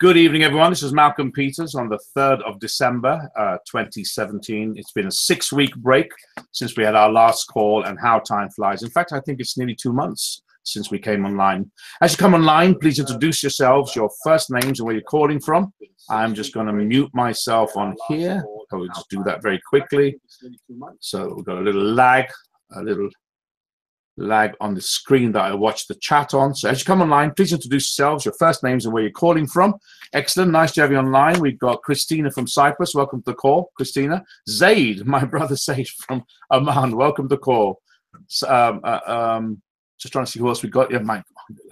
Good evening, everyone. This is Malcolm Peters on the 3rd of December, 2017. It's been a 6-week break since we had our last call, and how time flies. In fact, I think it's nearly 2 months since we came online. As you come online, please introduce yourselves, your first names and where you're calling from. I'm just going to mute myself on here. I will just do that very quickly. So we've got a little lag on the screen that I watch the chat on. So as you come online, please introduce yourselves, your first names and where you're calling from. Excellent. Nice to have you online. We've got Christina from Cyprus. Welcome to the call, Christina. Zaid, my brother Zaid from Oman. Welcome to the call. Just trying to see who else we got. Yeah,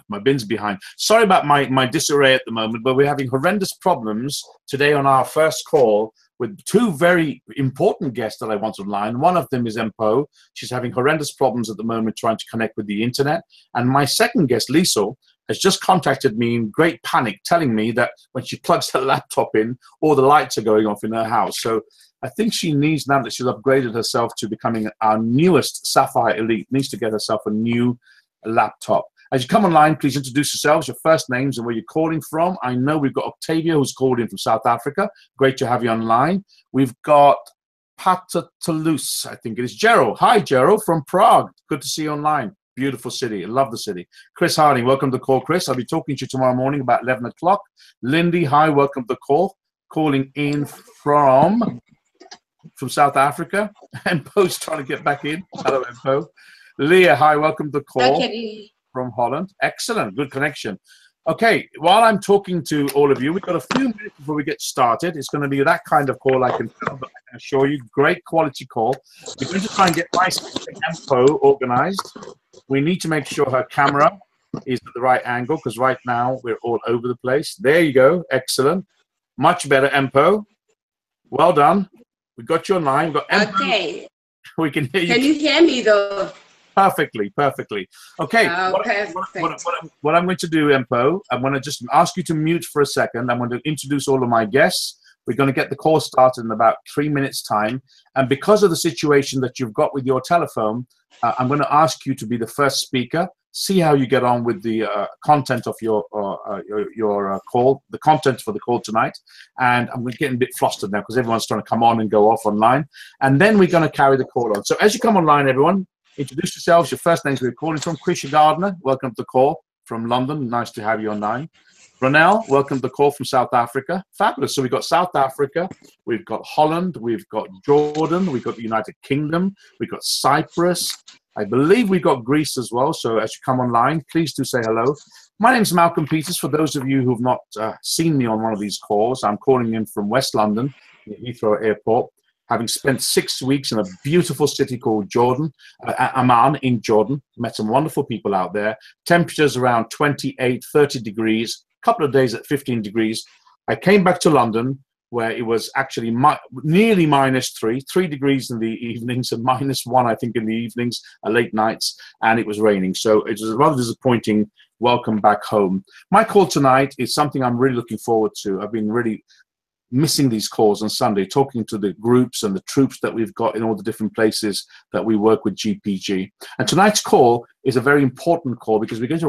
my bin's behind. Sorry about my disarray at the moment, but we're having horrendous problems today on our first call with two very important guests that I want online. One of them is Empo. She's having horrendous problems at the moment trying to connect with the internet. And my second guest, Liesl, has just contacted me in great panic, telling me that when she plugs her laptop in, all the lights are going off in her house. So I think she needs, now that she's upgraded herself to becoming our newest Sapphire Elite, needs to get herself a new laptop. As you come online, please introduce yourselves, your first names and where you're calling from. I know we've got Octavia, who's called in from South Africa. Great to have you online. We've got Patatoulouse, I think it is. Gerald. Hi, Gerald, from Prague. Good to see you online. Beautiful city. I love the city. Chris Harding, welcome to the call, Chris. I'll be talking to you tomorrow morning about 11 o'clock. Lindy, hi, welcome to the call. Calling in from South Africa. Empo's trying to get back in. Hello, Empo. Leah, hi, welcome to the call. Okay. From Holland. Excellent. Good connection. Okay, while I'm talking to all of you, we've got a few minutes before we get started. It's going to be that kind of call, I can tell, but I can assure you, great quality call. We're going to try and get my Empo organized. We need to make sure her camera is at the right angle, because right now we're all over the place. There you go. Excellent. Much better, Empo. Well done. We got you online. We've got Empo. Okay. We can hear you. Can you hear me, though? Perfectly, perfectly. Okay, what I'm going to do, Empo, I'm going to just ask you to mute for a second. I'm going to introduce all of my guests. We're going to get the call started in about 3 minutes' time. And because of the situation that you've got with your telephone, I'm going to ask you to be the first speaker. See how you get on with the content of your call, the content for the call tonight. And I'm getting a bit flustered now because everyone's trying to come on and go off online. And then we're going to carry the call on. So as you come online, everyone, introduce yourselves, your first names we're calling from. Krisha Gardner, welcome to the call from London. Nice to have you online. Ronell, welcome to the call from South Africa. Fabulous. So we've got South Africa, we've got Holland, we've got Jordan, we've got the United Kingdom, we've got Cyprus. I believe we've got Greece as well. So as you come online, please do say hello. My name is Malcolm Peters. For those of you who have not seen me on one of these calls, I'm calling in from West London, Heathrow Airport. Having spent 6 weeks in a beautiful city called Jordan, Amman in Jordan. Met some wonderful people out there. Temperatures around 28, 30 degrees, a couple of days at 15 degrees. I came back to London where it was actually nearly -3 degrees in the evenings and -1, I think, in the evenings, late nights, and it was raining. So it was a rather disappointing welcome back home. My call tonight is something I'm really looking forward to. I've been really missing these calls on Sunday, talking to the groups and the troops that we've got in all the different places that we work with GPG. And tonight's call is a very important call because we were going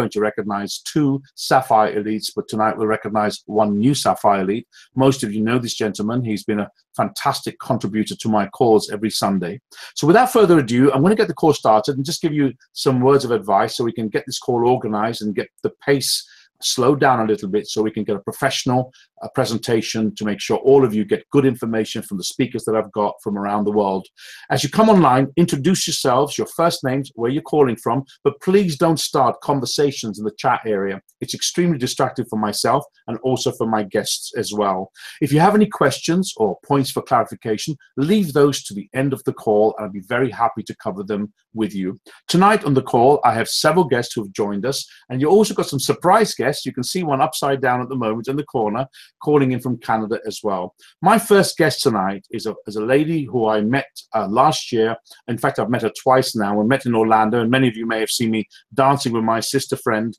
to recognize 2 Sapphire Elites, but tonight we'll recognize 1 new Sapphire Elite. Most of you know this gentleman. He's been a fantastic contributor to my calls every Sunday. So without further ado, I'm going to get the call started and just give you some words of advice so we can get this call organized and get the pace slow down a little bit so we can get a professional presentation to make sure all of you get good information from the speakers that I've got from around the world. As you come online, introduce yourselves, your first names, where you're calling from, but please don't start conversations in the chat area. It's extremely distracting for myself and also for my guests as well. If you have any questions or points for clarification, leave those to the end of the call and I'll be very happy to cover them with you. Tonight on the call, I have several guests who have joined us, and you also got some surprise guests. You can see one upside down at the moment in the corner, calling in from Canada as well. My first guest tonight is a lady who I met last year. In fact, I've met her twice now. We met in Orlando, and many of you may have seen me dancing with my sister friend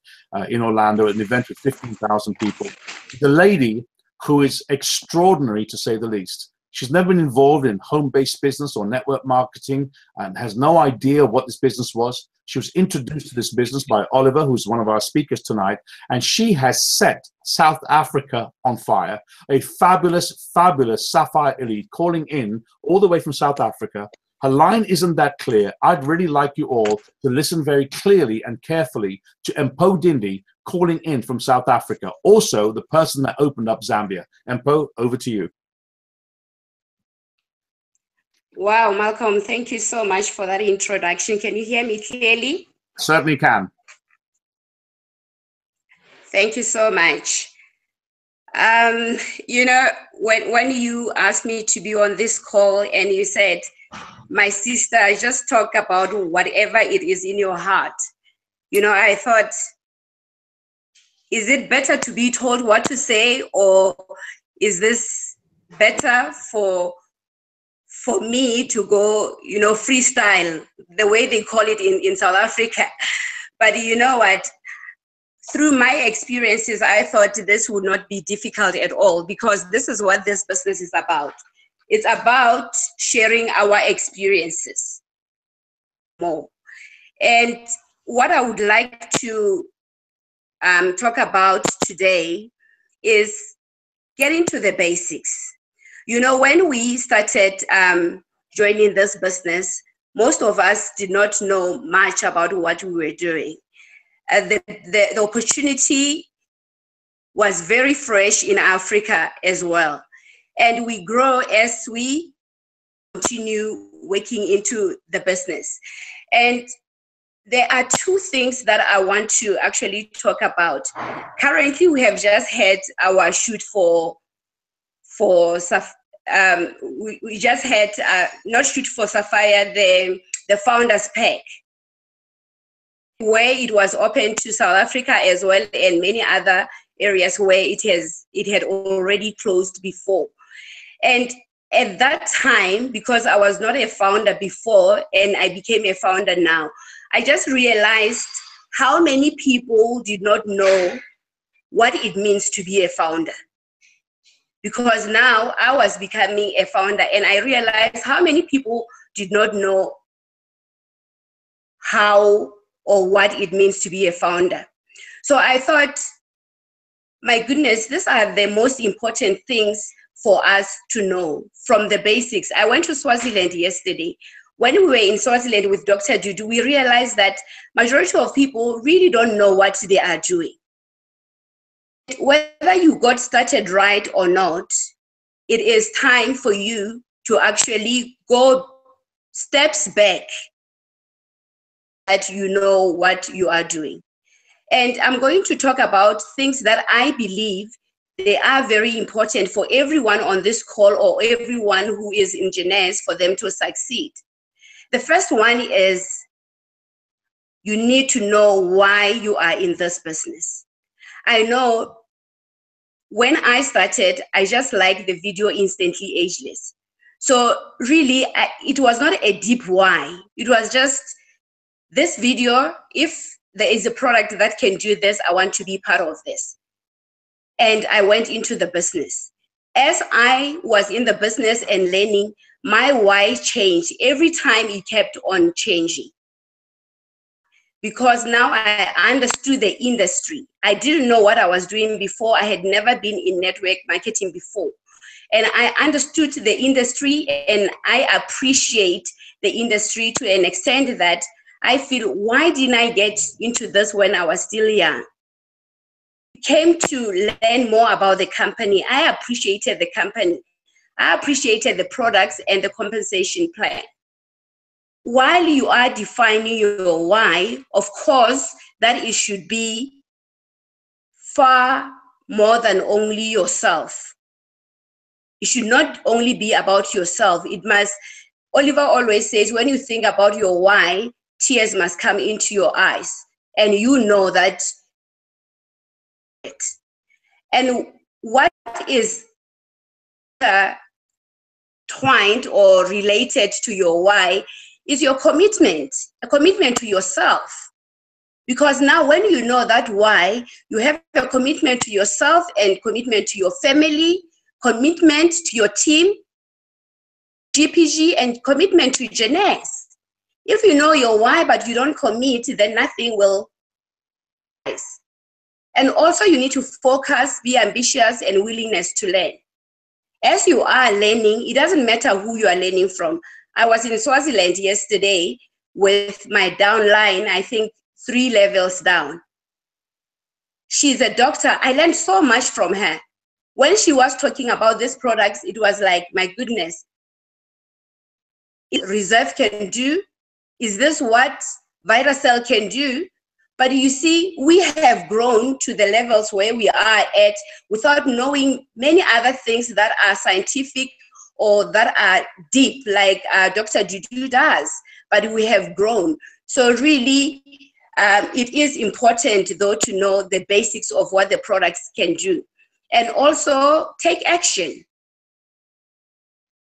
in Orlando at an event with 15,000 people. The lady who is extraordinary, to say the least. She's never been involved in home-based business or network marketing and has no idea what this business was. She was introduced to this business by Oliver, who's one of our speakers tonight, and she has set South Africa on fire. A fabulous, fabulous Sapphire elite calling in all the way from South Africa. Her line isn't that clear. I'd really like you all to listen very clearly and carefully to Mpo Dindi calling in from South Africa, also the person that opened up Zambia. Mpo, over to you. Wow, Malcolm, thank you so much for that introduction. Can you hear me clearly? Certainly can. Thank you so much. You know, when you asked me to be on this call and you said, my sister, just talk about whatever it is in your heart. You know, I thought, is it better to be told what to say, or is this better for me to go, you know, freestyle, the way they call it in South Africa? But you know what? Through my experiences, I thought this would not be difficult at all, because this is what this business is about. It's about sharing our experiences more. And what I would like to talk about today is getting to the basics. You know, when we started joining this business, most of us did not know much about what we were doing. The opportunity was very fresh in Africa as well. And we grow as we continue working into the business. And there are two things that I want to actually talk about. Currently, we have just had our shoot for we just had not shoot for Sapphire, the Founders Pack, where it was open to South Africa as well, and many other areas where it had already closed before. And at that time, because I was not a founder before and I became a founder now, I just realized how many people did not know what it means to be a founder. Because now I was becoming a founder and I realized how many people did not know how or what it means to be a founder. So I thought, my goodness, these are the most important things for us to know from the basics. I went to Swaziland yesterday. When we were in Swaziland with Dr. Dudu, we realized that majority of people really don't know what they are doing. Whether you got started right or not, it is time for you to actually go steps back, that you know what you are doing. And I'm going to talk about things that I believe they are very important for everyone on this call or everyone who is engineers for them to succeed. The first one is you need to know why you are in this business. I know when I started, I just liked the video Instantly Ageless. So really, it was not a deep why. It was just this video, if there is a product that can do this, I want to be part of this. And I went into the business. As I was in the business and learning, my why changed. Every time it kept on changing. Because now I understood the industry. I didn't know what I was doing before. I had never been in network marketing before. And I understood the industry and I appreciate the industry to an extent that I feel, why didn't I get into this when I was still young? Came to learn more about the company. I appreciated the company. I appreciated the products and the compensation plan. While you are defining your why, of course, that it should be far more than only yourself. It should not only be about yourself. It must, Oliver always says, when you think about your why, tears must come into your eyes. And you know that. And what is twined or related to your why is your commitment, a commitment to yourself. Because now when you know that why, you have a commitment to yourself and commitment to your family, commitment to your team, GPG and commitment to Jeunesse. If you know your why, but you don't commit, then nothing will. And also you need to focus, be ambitious, and willingness to learn. As you are learning, it doesn't matter who you are learning from. I was in Swaziland yesterday with my downline, I think 3 levels down. She's a doctor. I learned so much from her. When she was talking about these products, it was like, my goodness, Reserve can do? Is this what VitaCell can do? But you see, we have grown to the levels where we are at without knowing many other things that are scientific or that are deep, like Dr. Dudu does. But we have grown. So really, it is important, though, to know the basics of what the products can do. And also take action.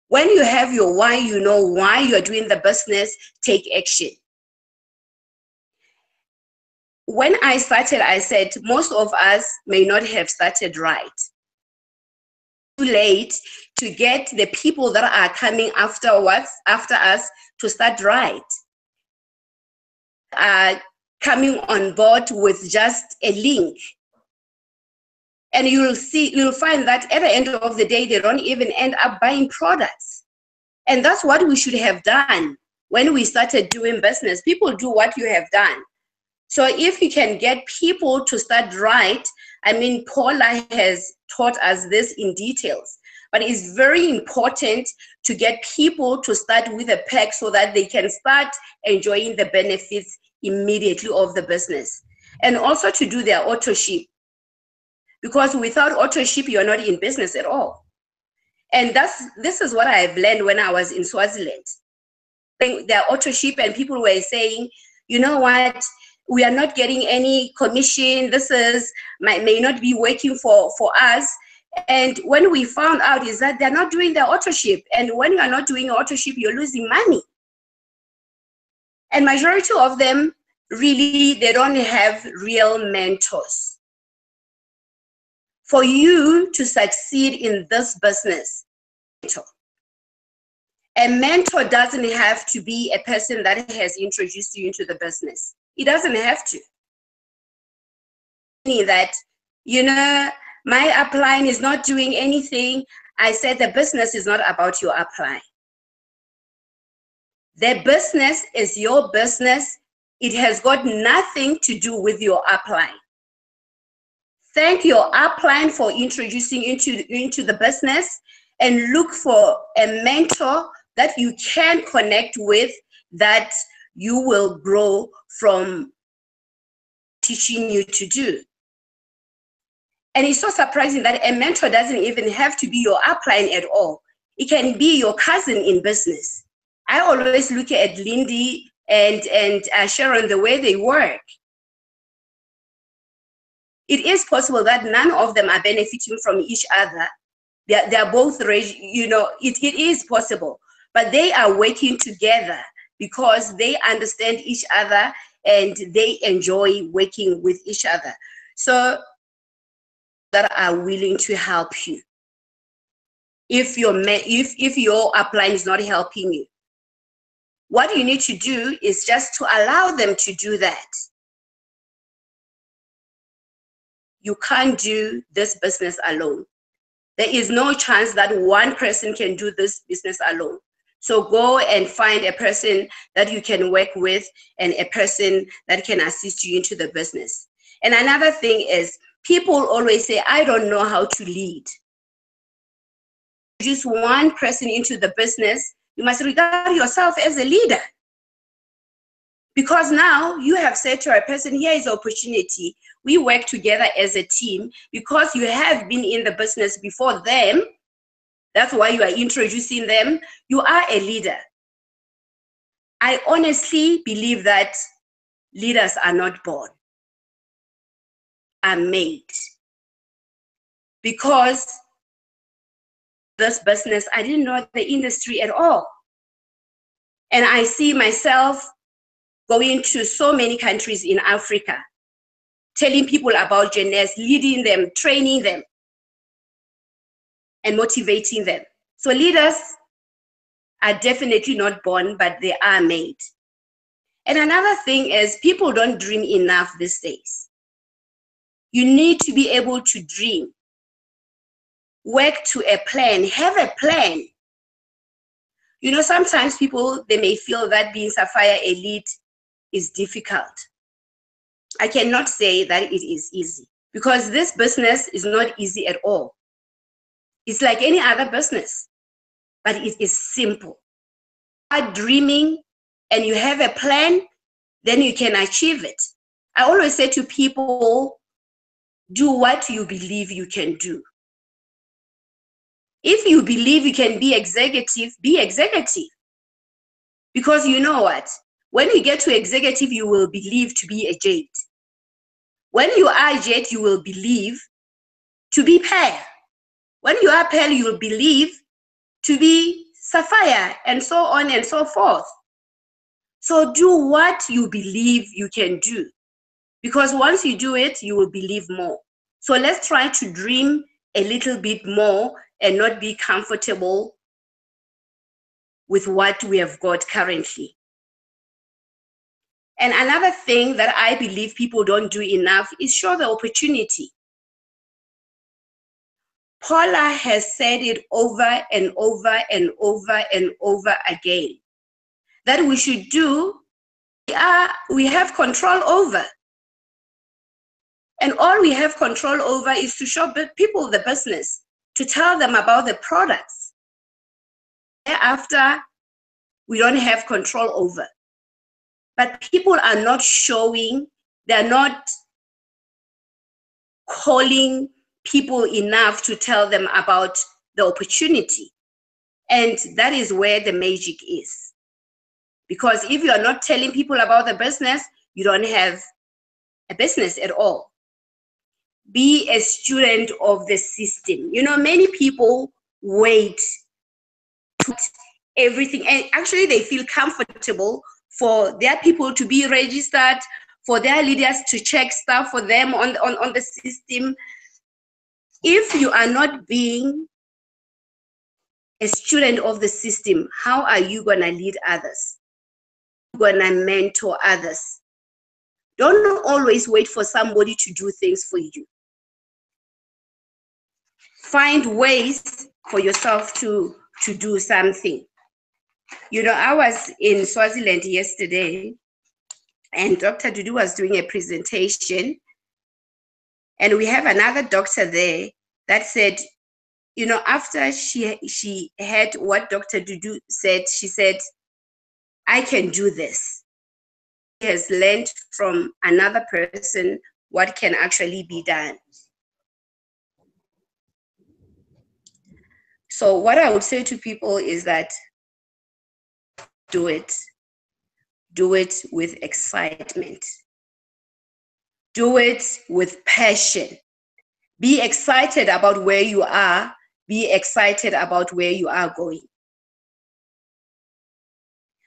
When you have your why, you know why you're doing the business, take action. When I started, I said, most of us may not have started right. Too late to get the people that are coming after us to start right. Coming on board with just a link. And you'll find that at the end of the day, they don't even end up buying products. And that's what we should have done when we started doing business. People do what you have done. So if you can get people to start right, I mean, Paula has taught us this in details, but it's very important to get people to start with a pack so that they can start enjoying the benefits immediately of the business. And also to do their auto ship. Because without auto ship, you're not in business at all. And this is what I've learned when I was in Swaziland. Their auto ship, and people were saying, you know what, we are not getting any commission. This may not be working for us. And when we found out is that they're not doing their auto ship. And when you are not doing auto ship, you're losing money. And majority of them, really, they don't have real mentors. For you to succeed in this business, a mentor doesn't have to be a person that has introduced you into the business. It doesn't have to. That, you know, my upline is not doing anything. I said the business is not about your upline. The business is your business. It has got nothing to do with your upline. Thank your upline for introducing into the business, and look for a mentor that you can connect with, that you will grow from teaching you to do. And it's so surprising that a mentor doesn't even have to be your upline at all. It can be your cousin in business. I always look at Lindy and Sharon, the way they work. It is possible that none of them are benefiting from each other. They're both, you know, it is possible. But they are working together because they understand each other and they enjoy working with each other. So that are willing to help you. If your upline is not helping you, what you need to do is just to allow them to do that. You can't do this business alone. There is no chance that one person can do this business alone. So go and find a person that you can work with and a person that can assist you into the business. And another thing is, people always say, I don't know how to lead. Just one person into the business, you must regard yourself as a leader. Because now you have said to a person, here is opportunity. We work together as a team. Because you have been in the business before them, that's why you are introducing them. You are a leader. I honestly believe that leaders are not born, are made. Because this business, I didn't know the industry at all. And I see myself going to so many countries in Africa, telling people about Jeunesse, leading them, training them, and motivating them. So leaders are definitely not born, but they are made. And another thing is people don't dream enough these days. You need to be able to dream, work to a plan, have a plan. You know, sometimes people, they may feel that being Sapphire elite is difficult. I cannot say that it is easy, because this business is not easy at all. It's like any other business, but it is simple. You are dreaming and you have a plan, then you can achieve it. I always say to people, do what you believe you can do. If you believe you can be executive, be executive. Because you know what? When you get to executive, you will believe to be a jade. When you are jade, you will believe to be pearl. When you are pearl, you will believe to be sapphire, and so on and so forth. So do what you believe you can do. Because once you do it, you will believe more. So let's try to dream a little bit more and not be comfortable with what we have got currently. And another thing that I believe people don't do enough is show the opportunity. Paula has said it over and over and over and over again, that we should do, we have control over. And all we have control over is to show people the business, to tell them about the products. Thereafter, we don't have control over. But people are not showing, they're not calling people enough to tell them about the opportunity. And that is where the magic is. Because if you are not telling people about the business, you don't have a business at all. Be a student of the system. You know, many people wait to everything, and actually they feel comfortable for their people to be registered, for their leaders to check stuff for them on the system. If you are not being a student of the system, how are you going to lead others? You're going to mentor others. Don't always wait for somebody to do things for you. Find ways for yourself to do something. You know, I was in Swaziland yesterday, and Dr. Dudu was doing a presentation, and we have another doctor there that said, you know, after she heard what Dr. Dudu said, she said, I can do this. She has learned from another person what can actually be done. So what I would say to people is that do it. Do it with excitement. Do it with passion. Be excited about where you are. Be excited about where you are going.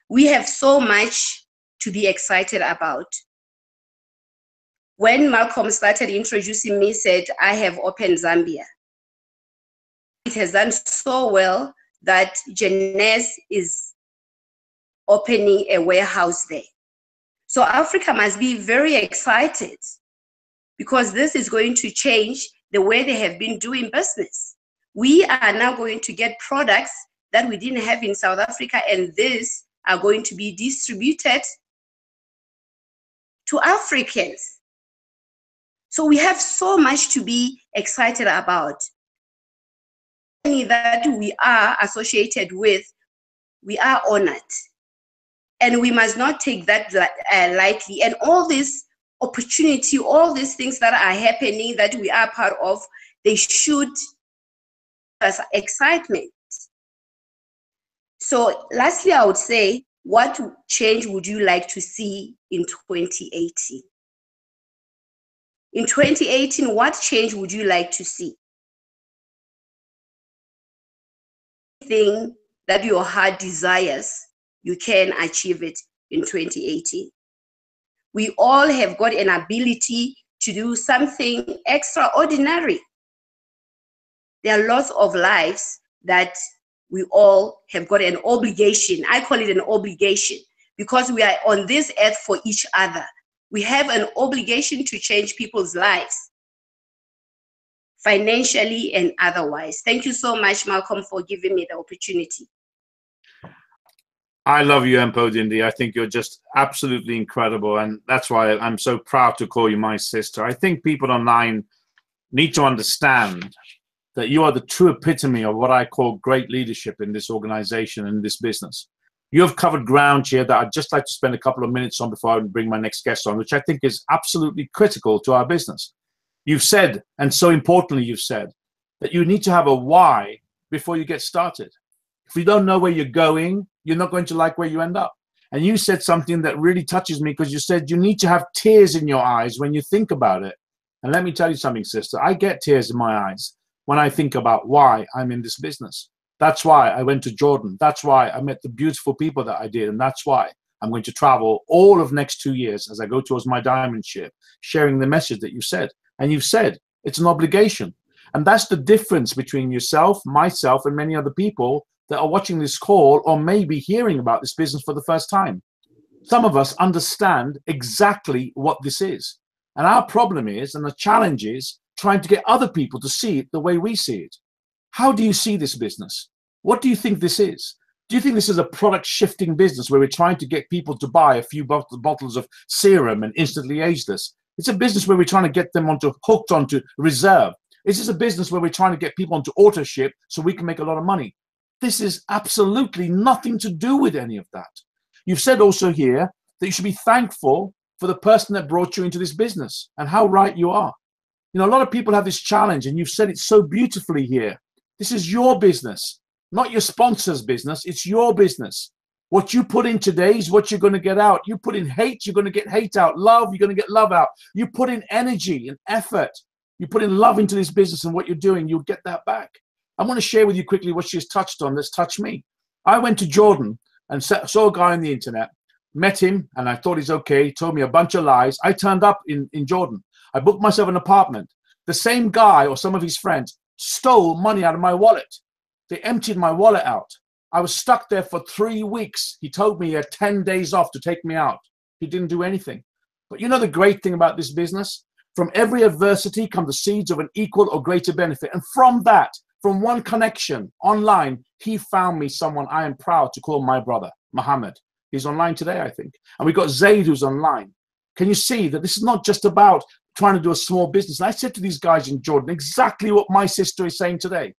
We have so much to be excited about. When Malcolm started introducing me, he said, I have opened Zambia. It has done so well that Janez is opening a warehouse there. So Africa must be very excited, because this is going to change the way they have been doing business. We are now going to get products that we didn't have in South Africa, and these are going to be distributed to Africans. So we have so much to be excited about. That we are associated with, we are honored. And we must not take that lightly. And all this opportunity, all these things that are happening that we are part of, they should give us excitement. So lastly, I would say, what change would you like to see in 2018? In 2018, what change would you like to see? Anything that your heart desires, you can achieve it in 2018. We all have got an ability to do something extraordinary. There are lots of lives that we all have got an obligation. I call it an obligation because we are on this earth for each other. We have an obligation to change people's lives, financially and otherwise. Thank you so much, Malcolm, for giving me the opportunity. I love you, Mpo Dindi. I think you're just absolutely incredible. And that's why I'm so proud to call you my sister. I think people online need to understand that you are the true epitome of what I call great leadership in this organization and this business. You have covered ground here that I'd just like to spend a couple of minutes on before I bring my next guest on, which I think is absolutely critical to our business. You've said, and so importantly, you've said that you need to have a why before you get started. If you don't know where you're going, you're not going to like where you end up. And you said something that really touches me because you said you need to have tears in your eyes when you think about it. And let me tell you something, sister, I get tears in my eyes when I think about why I'm in this business. That's why I went to Jordan. That's why I met the beautiful people that I did. And that's why I'm going to travel all of next 2 years as I go towards my diamond ship, sharing the message that you said. And you've said it's an obligation. And that's the difference between yourself, myself, and many other people that are watching this call or maybe hearing about this business for the first time. Some of us understand exactly what this is. And our problem is, and the challenge is, trying to get other people to see it the way we see it. How do you see this business? What do you think this is? Do you think this is a product shifting business where we're trying to get people to buy a few bottles of serum and instantly ageless? It's a business where we're trying to get them hooked onto reserve. Is this a business where we're trying to get people onto auto ship so we can make a lot of money? This is absolutely nothing to do with any of that. You've said also here that you should be thankful for the person that brought you into this business, and how right you are. You know, a lot of people have this challenge, and you've said it so beautifully here. This is your business, not your sponsor's business. It's your business. What you put in today is what you're going to get out. You put in hate, you're going to get hate out. Love, you're going to get love out. You put in energy and effort. You put in love into this business and what you're doing, you'll get that back. I want to share with you quickly what she's touched on that's touched me. I went to Jordan and saw a guy on the internet, met him, and I thought he's okay. He told me a bunch of lies. I turned up in Jordan. I booked myself an apartment. The same guy or some of his friends stole money out of my wallet. They emptied my wallet out. I was stuck there for 3 weeks. He told me he had 10 days off to take me out. He didn't do anything. But you know the great thing about this business? From every adversity come the seeds of an equal or greater benefit. And from that, from one connection online, he found me someone I am proud to call my brother, Mohammed. He's online today, I think. And we've got Zaid who's online. Can you see that this is not just about trying to do a small business? And I said to these guys in Jordan exactly what my sister is saying today.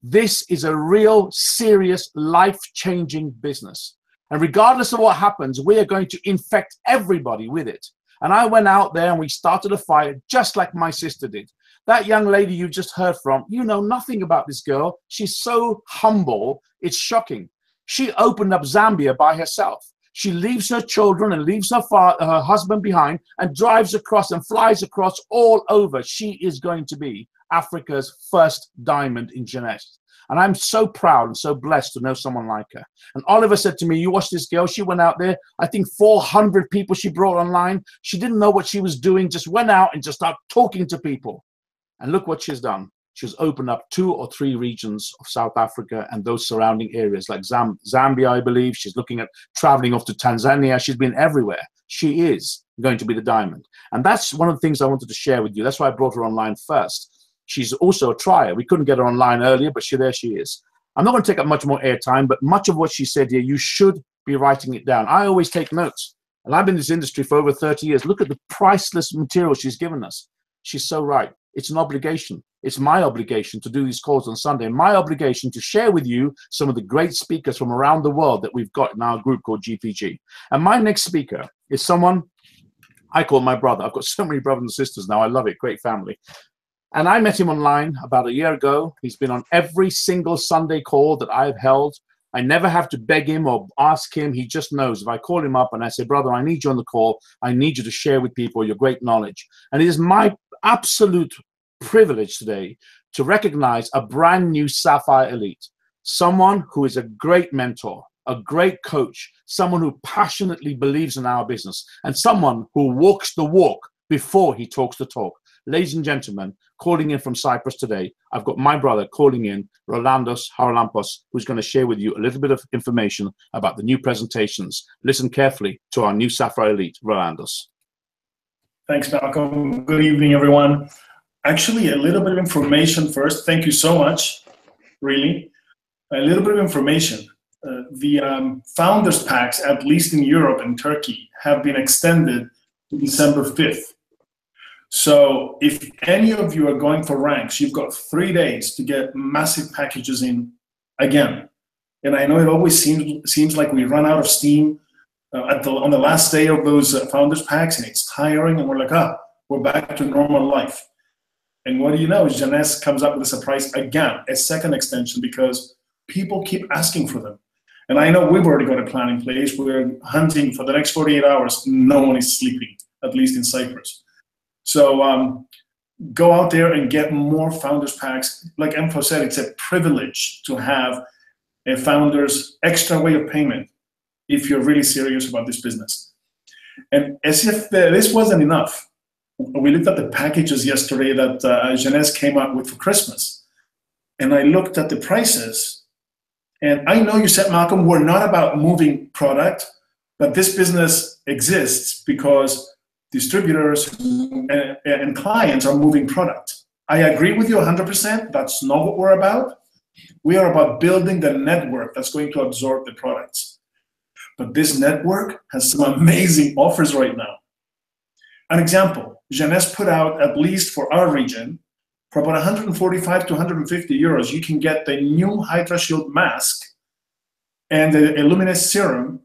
This is a real, serious, life-changing business. And regardless of what happens, we are going to infect everybody with it. And I went out there and we started a fire just like my sister did. That young lady you just heard from, you know nothing about this girl. She's so humble, it's shocking. She opened up Zambia by herself. She leaves her children and leaves her husband behind and drives across and flies across all over. She is going to be Africa's first diamond in Jeunesse. And I'm so proud and so blessed to know someone like her. And Oliver said to me, you watch this girl, she went out there, I think 400 people she brought online. She didn't know what she was doing, just went out and just started talking to people. And look what she's done. She's opened up 2 or 3 regions of South Africa and those surrounding areas like Zambia, I believe. She's looking at traveling off to Tanzania. She's been everywhere. She is going to be the diamond. And that's one of the things I wanted to share with you. That's why I brought her online first. She's also a trier. We couldn't get her online earlier, but there she is. I'm not going to take up much more airtime, but much of what she said here, you should be writing it down. I always take notes. And I've been in this industry for over 30 years. Look at the priceless material she's given us. She's so right. It's an obligation. It's my obligation to do these calls on Sunday. My obligation to share with you some of the great speakers from around the world that we've got in our group called GPG. And my next speaker is someone I call my brother. I've got so many brothers and sisters now. I love it. Great family. And I met him online about a year ago. He's been on every single Sunday call that I've held. I never have to beg him or ask him. He just knows. If I call him up and I say, brother, I need you on the call. I need you to share with people your great knowledge. And it is my absolute privilege today to recognize a brand new Sapphire Elite, someone who is a great mentor, a great coach, someone who passionately believes in our business, and someone who walks the walk before he talks the talk. Ladies and gentlemen, calling in from Cyprus today, I've got my brother calling in, Rolandos Haralampos, who's going to share with you a little bit of information about the new presentations. Listen carefully to our new Sapphire Elite, Rolandos. Thanks, Malcolm. Good evening, everyone. Actually, a little bit of information first. Thank you so much, really. A little bit of information. The Founders Packs, at least in Europe and Turkey, have been extended to December 5th. So if any of you are going for ranks, you've got 3 days to get massive packages in again. And I know it always seems like we run out of steam on the last day of those Founders Packs, and it's tiring, and we're like, we're back to normal life. And what do you know? Jeunesse comes up with a surprise again, a second extension, because people keep asking for them. And I know we've already got a plan in place. We're hunting for the next 48 hours. No one is sleeping, at least in Cyprus. So go out there and get more Founders Packs. Like Empo said, it's a privilege to have a Founders extra way of payment if you're really serious about this business. And as if this wasn't enough, we looked at the packages yesterday that Jeunesse came up with for Christmas. And I looked at the prices. And I know you said, Malcolm, we're not about moving product, but this business exists because distributors and clients are moving product. I agree with you 100%. That's not what we're about. We are about building the network that's going to absorb the products. But this network has some amazing offers right now. An example, Jeunesse put out, at least for our region, for about 145 to 150 euros, you can get the new Hydra Shield mask and the Illuminous serum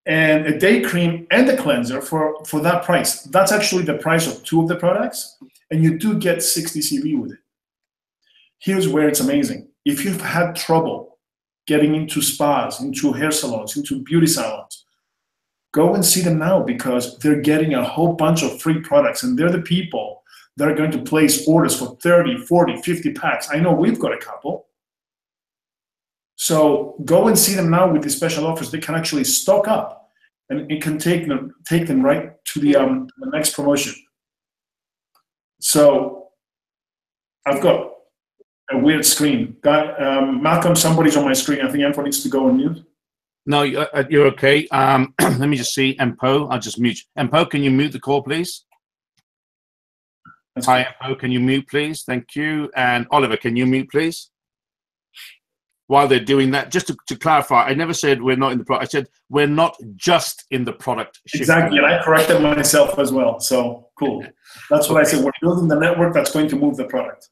and a day cream and a cleanser for that price. That's actually the price of 2 of the products, and you do get 60 CV with it. Here's where it's amazing. If you've had trouble getting into spas, into hair salons, into beauty salons, go and see them now, because they're getting a whole bunch of free products, and they're the people that are going to place orders for 30, 40, 50 packs. I know we've got a couple. So go and see them now with these special offers. They can actually stock up, and it can take them right to the next promotion. So I've got a weird screen. Malcolm, somebody's on my screen. I think Empo needs to go on mute. No, you're okay. Let me just see. Empo, I'll just mute. Empo, can you mute the call, please? Hi, Empo, can you mute, please? Thank you. And Oliver, can you mute, please? While they're doing that, just to clarify, I never said we're not in the product. I said we're not just in the product shifting. Exactly, and I corrected myself as well. So cool. That's what I said. We're building the network that's going to move the product.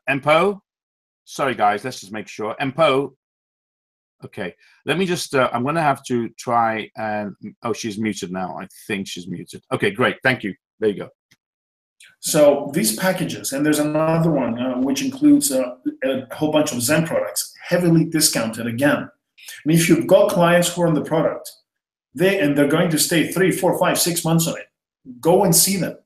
Empo? Sorry, guys. Let's just make sure. Empo? Okay. Let me just, I'm going to have to try and, oh, she's muted now. I think she's muted. Okay, great. Thank you. There you go. So these packages, and there's another one which includes a whole bunch of Zen products, heavily discounted again. And if you've got clients who are on the product, they're going to stay 3, 4, 5, 6 months on it, go and see them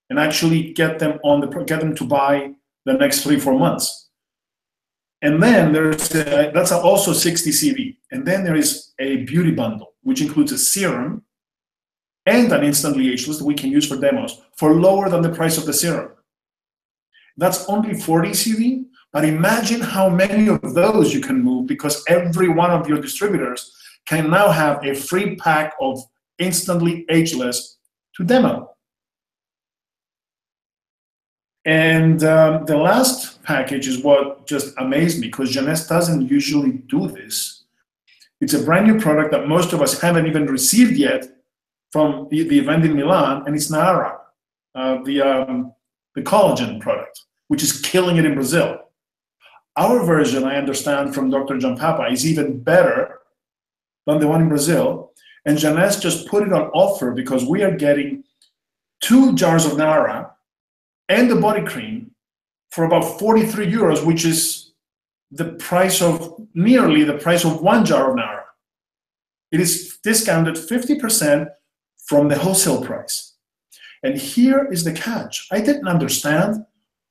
and actually get them to buy the next 3, 4 months. And then that's also 60 CV. And then there is a beauty bundle, which includes a serum and an instantly ageless that we can use for demos for lower than the price of the serum. That's only 40 CV, but imagine how many of those you can move, because every one of your distributors can now have a free pack of instantly ageless to demo. And the last package is what just amazed me, because Jeunesse doesn't usually do this. It's a brand new product that most of us haven't even received yet from the event in Milan, and it's Nara, the collagen product, which is killing it in Brazil. Our version, I understand from Dr. John Papa, is even better than the one in Brazil, and Jeunesse just put it on offer because we are getting 2 jars of Nara and the body cream for about 43 euros, which is nearly the price of 1 jar of Nara. It is discounted 50% from the wholesale price. And here is the catch. I didn't understand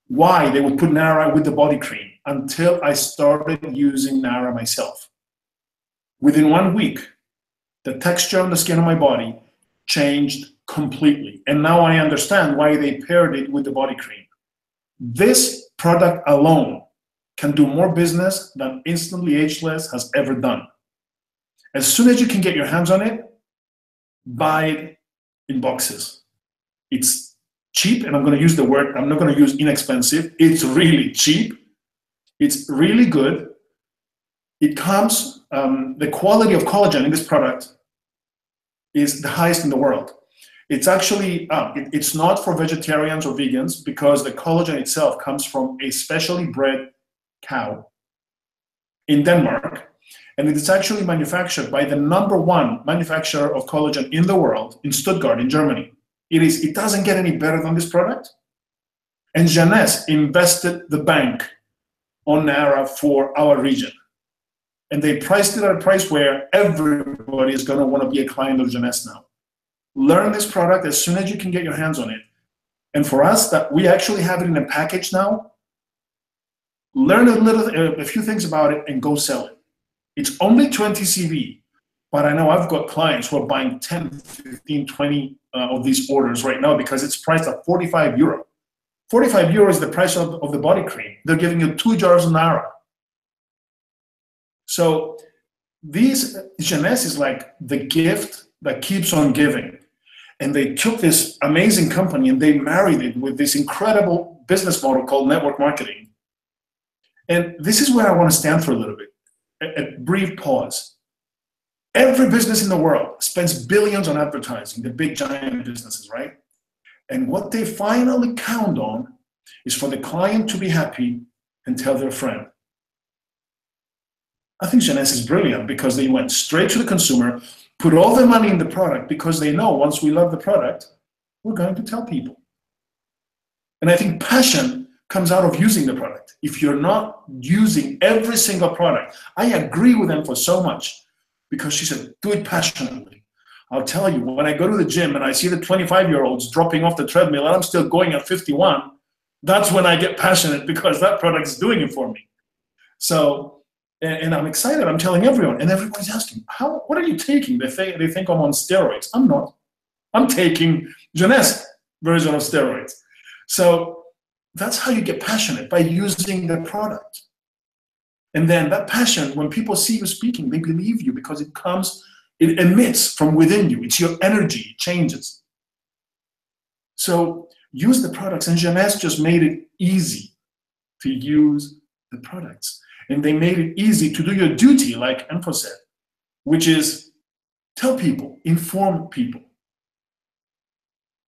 why they would put Nara with the body cream until I started using Nara myself. Within 1 week, the texture on the skin of my body changed completely. And now I understand why they paired it with the body cream. This product alone can do more business than Instantly Ageless has ever done. As soon as you can get your hands on it, buy it in boxes. It's cheap, and I'm going to use the word, I'm not going to use inexpensive. It's really cheap. It's really good. It comes, the quality of collagen in this product is the highest in the world. It's actually, it's not for vegetarians or vegans because the collagen itself comes from a specially bred cow in Denmark. And it is actually manufactured by the #1 manufacturer of collagen in the world, in Stuttgart, in Germany. It doesn't get any better than this product. And Jeunesse invested the bank on Nara for our region. And they priced it at a price where everybody is going to want to be a client of Jeunesse now. Learn this product as soon as you can get your hands on it. And for us, that we actually have it in a package now. Learn a few things about it and go sell it. It's only 20 CV, but I know I've got clients who are buying 10, 15, 20 of these orders right now because it's priced at 45 euro. 45 euro is the price of the body cream. They're giving you 2 jars of Nara. So these Jeunesse is like the gift that keeps on giving. And they took this amazing company and they married it with this incredible business model called network marketing. And this is where I want to stand for a little bit. A brief pause. Every business in the world spends billions on advertising, the big giant businesses, right? And what they finally count on is for the client to be happy and tell their friend. I think Jeunesse is brilliant because they went straight to the consumer, put all their money in the product because they know once we love the product, we're going to tell people. And I think passion comes out of using the product. If you're not using every single product, I agree with them for so much because she said, do it passionately. I'll tell you, when I go to the gym and I see the 25-year-olds dropping off the treadmill and I'm still going at 51, that's when I get passionate because that product is doing it for me. So, and I'm excited, I'm telling everyone, and everybody's asking, what are you taking? They think I'm on steroids. I'm not. I'm taking Jeunesse version of steroids. So, that's how you get passionate, by using the product. And then that passion, when people see you speaking, they believe you because it emits from within you. It's your energy, it changes. So use the products, and Jeunesse just made it easy to use the products. And they made it easy to do your duty, like Enfo said, which is tell people, inform people.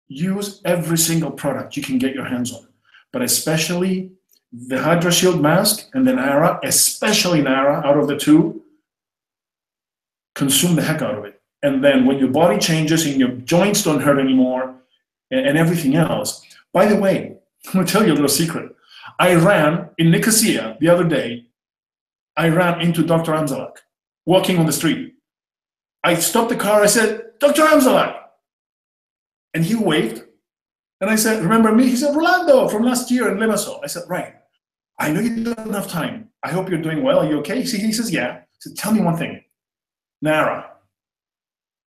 Use every single product you can get your hands on. But especially the Hydra Shield mask and the Nara, especially Nara, out of the two, consume the heck out of it. And then when your body changes and your joints don't hurt anymore and everything else. By the way, I'm going to tell you a little secret. I ran in Nicosia the other day. I ran into Dr. Amzalak walking on the street. I stopped the car. I said, Dr. Amzalak. And he waved. And I said, remember me? He said, Rolando from last year in Limassol. I said, right. I know you don't have time. I hope you're doing well. Are you okay? He says, yeah. I said, tell me one thing. Nara.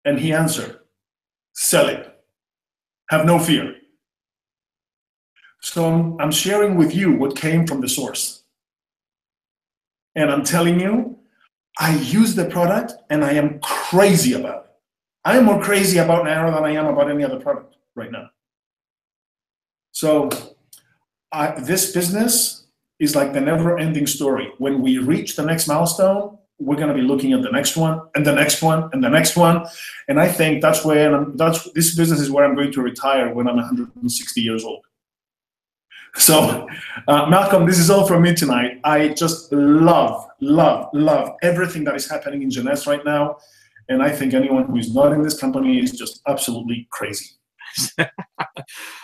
And he answered, sell it. Have no fear. So I'm sharing with you what came from the source. And I'm telling you, I use the product and I am crazy about it. I am more crazy about Nara than I am about any other product right now. So this business is like the never-ending story. When we reach the next milestone, we're going to be looking at the next one and the next one and the next one. And I think this business is where I'm going to retire when I'm 160 years old. So, Malcolm, this is all from me tonight. I just love everything that is happening in Jeunesse right now. And I think anyone who is not in this company is just absolutely crazy.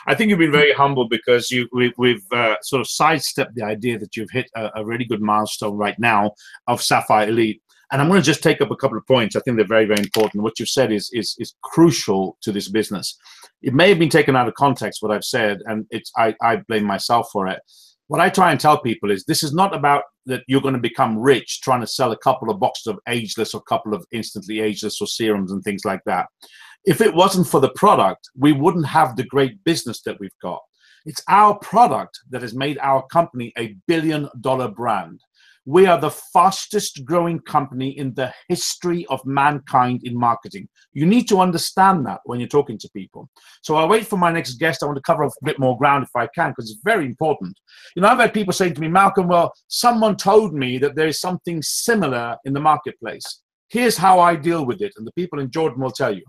I think you've been very humble because we've sort of sidestepped the idea that you've hit a really good milestone right now of Sapphire Elite. And I'm going to just take up a couple of points. I think they're very, very important. What you've said is crucial to this business. It may have been taken out of context, what I've said, and I blame myself for it. What I try and tell people is this is not about that you're going to become rich trying to sell a couple of boxes of Ageless or a couple of Instantly Ageless or serums and things like that. If it wasn't for the product, we wouldn't have the great business that we've got. It's our product that has made our company a billion-dollar brand. We are the fastest growing company in the history of mankind in marketing. You need to understand that when you're talking to people. So I'll wait for my next guest. I want to cover a bit more ground if I can, because it's very important. You know, I've had people saying to me, Malcolm, well, someone told me that there is something similar in the marketplace. Here's how I deal with it. And the people in Jordan will tell you.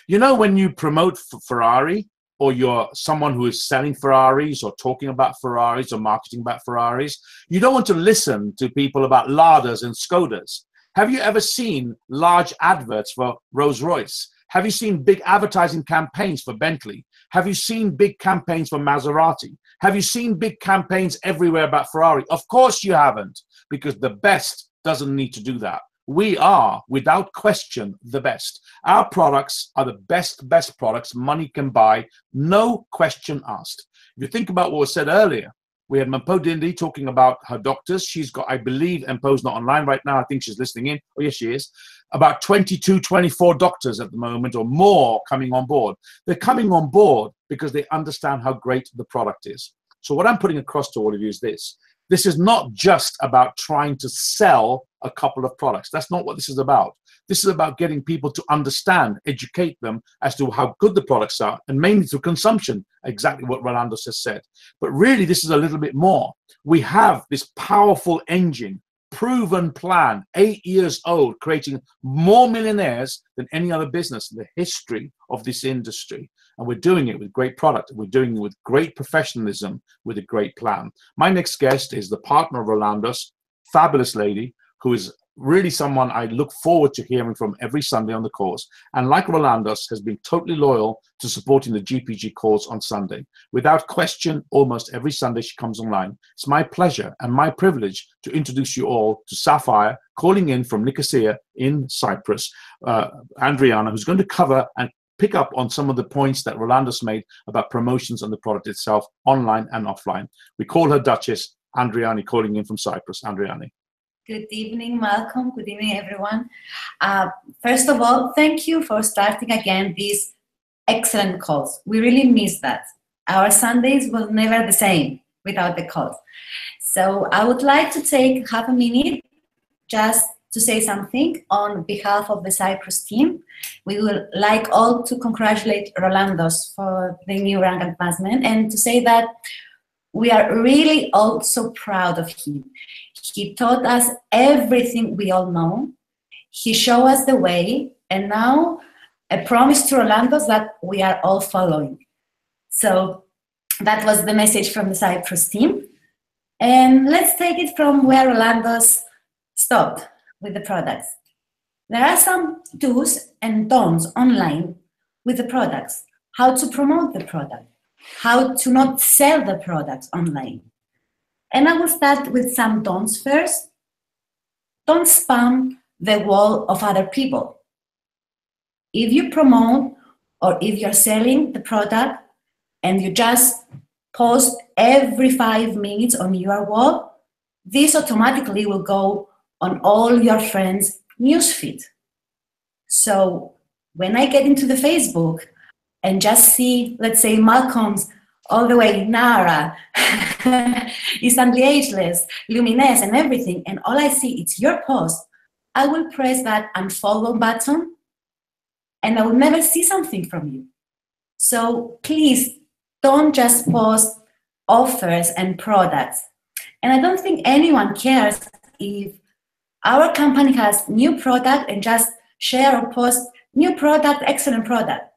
You know, when you promote Ferrari, or you're someone who is selling Ferraris or talking about Ferraris or marketing about Ferraris, you don't want to listen to people about Ladas and Skodas. Have you ever seen large adverts for Rolls-Royce? Have you seen big advertising campaigns for Bentley? Have you seen big campaigns for Maserati? Have you seen big campaigns everywhere about Ferrari? Of course you haven't, because the best doesn't need to do that. We are, without question, the best. Our products are the best products money can buy, no question asked. If you think about what was said earlier, we had Mampo Dindi talking about her doctors. She's got, I believe, Mpo's not online right now. I think she's listening in. Oh, yes, she is. About 22, 24 doctors at the moment or more coming on board. They're coming on board because they understand how great the product is. So what I'm putting across to all of you is this. This is not just about trying to sell a couple of products. That's not what this is about. This is about getting people to understand, educate them as to how good the products are, and mainly through consumption, exactly what Rolando has said. But really, this is a little bit more. We have this powerful engine, proven plan, 8 years old, creating more millionaires than any other business in the history of this industry. And we're doing it with great product. We're doing it with great professionalism, with a great plan. My next guest is the partner of Rolando's, fabulous lady, who is really someone I look forward to hearing from every Sunday on the course. And like Rolando's, has been totally loyal to supporting the GPG calls on Sunday. Without question, almost every Sunday she comes online. It's my pleasure and my privilege to introduce you all to Sapphire, calling in from Nicosia in Cyprus, Andriana, who's going to cover and pick up on some of the points that Rolando's made about promotions on the product itself, online and offline. We call her Duchess. Andriani calling in from Cyprus. Andriani. Good evening, Malcolm. Good evening, everyone. First of all, thank you for starting again these excellent calls. We really miss that. Our Sundays were never the same without the calls. So I would like to take half a minute just to say something on behalf of the Cyprus team. We would like all to congratulate Rolando's for the new rank advancement and to say that we are really all so proud of him. He taught us everything we all know. He showed us the way, and now a promise to Rolando's that we are all following. So that was the message from the Cyprus team. And let's take it from where Rolando's stopped with the products. There are some do's and don'ts online with the products. How to promote the product, how to not sell the products online. And I will start with some don'ts first. Don't spam the wall of other people. If you promote or if you're selling the product and you just post every 5 minutes on your wall, this automatically will go on all your friends' newsfeed. So when I get into the Facebook and just see, let's say, Malcolm's all the way, Nara, Instantly Ageless, Lumines, and everything, and all I see is your post, I will press that unfollow button, and I will never see something from you. So please, don't just post offers and products. And I don't think anyone cares if our company has new product and just share or post new product, excellent product.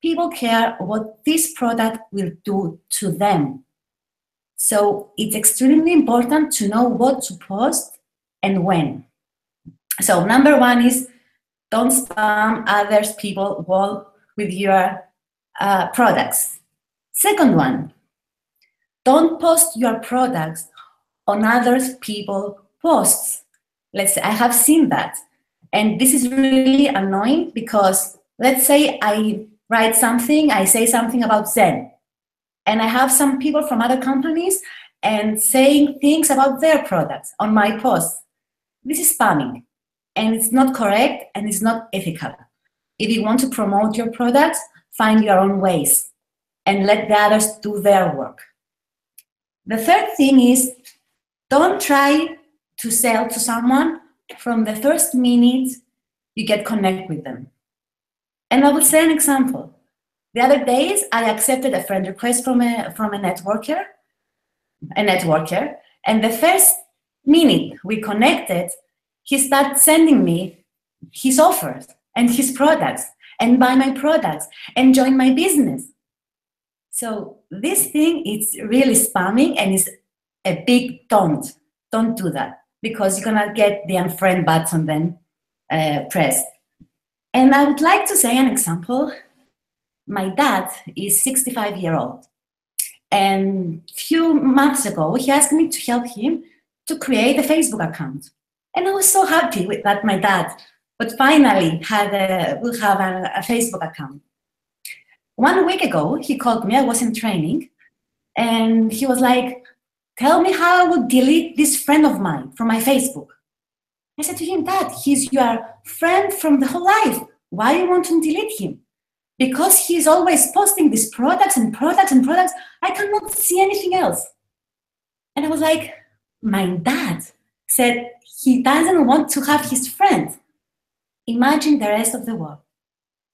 People care what this product will do to them. So it's extremely important to know what to post and when. So number one is don't spam others people wall with your products. Second one, don't post your products on other people's posts. Let's say I have seen that. And this is really annoying because let's say I write something, I say something about Zen, and I have some people from other companies and saying things about their products on my posts. This is spamming, and it's not correct, and it's not ethical. If you want to promote your products, find your own ways and let the others do their work. The third thing is, don't try to sell to someone from the first minute you get connect with them. And I will say an example. The other days, I accepted a friend request from a networker, and the first minute we connected, he started sending me his offers and his products, and buy my products, and join my business. So this thing is really spamming, and it's a big don't do that, because you're gonna get the unfriend button then pressed. And I would like to say an example. My dad is 65-year-old, and a few months ago, he asked me to help him to create a Facebook account. And I was so happy with that my dad would finally will have a Facebook account. 1 week ago, he called me, I was in training, and he was like, tell me how I would delete this friend of mine from my Facebook. I said to him, Dad, he's your friend from the whole life. Why do you want to delete him? Because he's always posting these products and products and products. I cannot see anything else. And I was like, my dad said he doesn't want to have his friend. Imagine the rest of the world,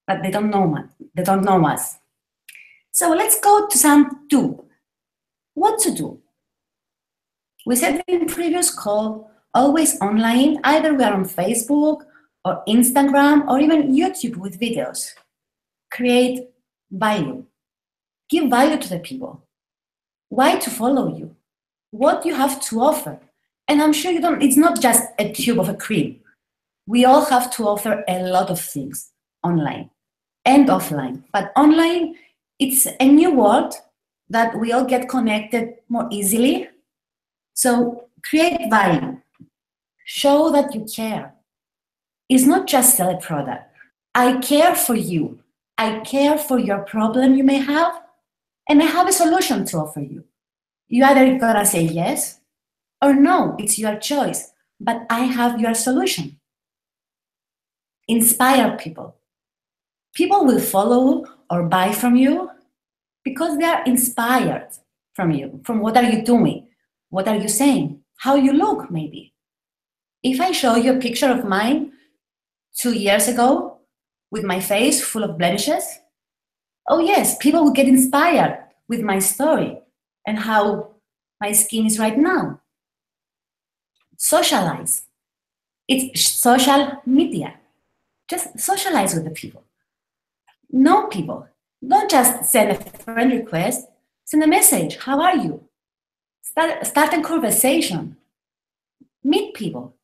but they don't know us. So let's go to some do. What to do? We said in previous call, always online, either we are on Facebook or Instagram or even YouTube with videos. Create value. Give value to the people. Why to follow you? What you have to offer. And I'm sure it's not just a tube of a cream. We all have to offer a lot of things online and offline. But online, it's a new world that we all get connected more easily. So create value. Show that you care. It's not just sell a product. I care for you. I care for your problem you may have, and I have a solution to offer you. You either gonna say yes or no, it's your choice, but I have your solution. Inspire people. People will follow or buy from you because they are inspired from you, from what are you doing, what are you saying, how you look maybe. If I show you a picture of mine 2 years ago, with my face full of blemishes, oh yes, people will get inspired with my story and how my skin is right now. Socialize. It's social media. Just socialize with the people. Know people. Don't just send a friend request, send a message. How are you? Start a conversation. Meet people.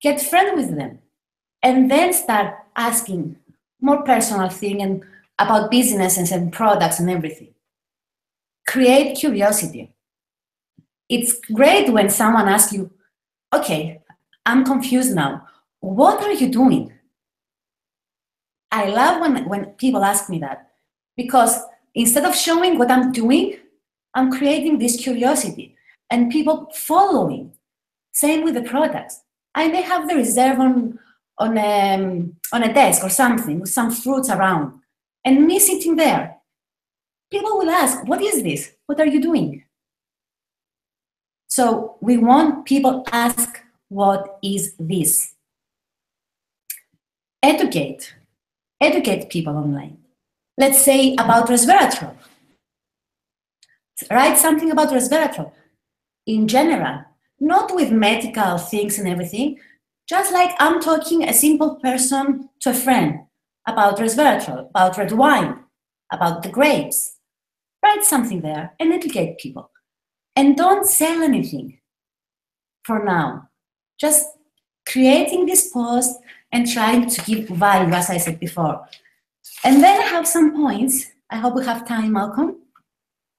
Get friends with them. And then start asking more personal things and about businesses and products and everything. Create curiosity. It's great when someone asks you, okay, I'm confused now. What are you doing? I love when people ask me that, because instead of showing what I'm doing, I'm creating this curiosity and people following. Same with the products. I may have the reserve on a desk or something with some fruits around, and me sitting there. People will ask, what is this? What are you doing? So we want people to ask, what is this? Educate people online. Let's say about resveratrol. Write something about resveratrol in general, not with medical things and everything, just like I'm talking a simple person to a friend about resveratrol, about red wine, about the grapes. Write something there and educate people. And don't sell anything for now. Just creating this post and trying to give value, as I said before. And then I have some points. I hope we have time, Malcolm.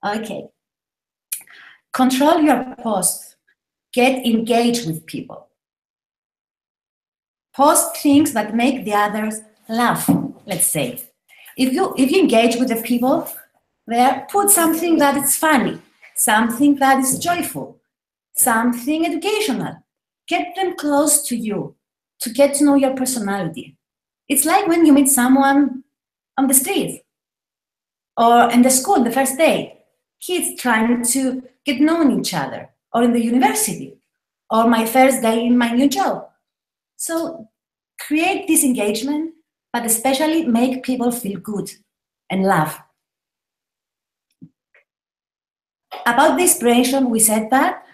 Okay. Control your posts. Get engaged with people. Post things that make the others laugh, let's say. If you engage with the people there, put something that is funny, something that is joyful, something educational. Get them close to you to get to know your personality. It's like when you meet someone on the street or in the school the first day, kids trying to get known each other, or in the university, or my first day in my new job. So create this engagement, but especially make people feel good and laugh. About the inspiration, we said that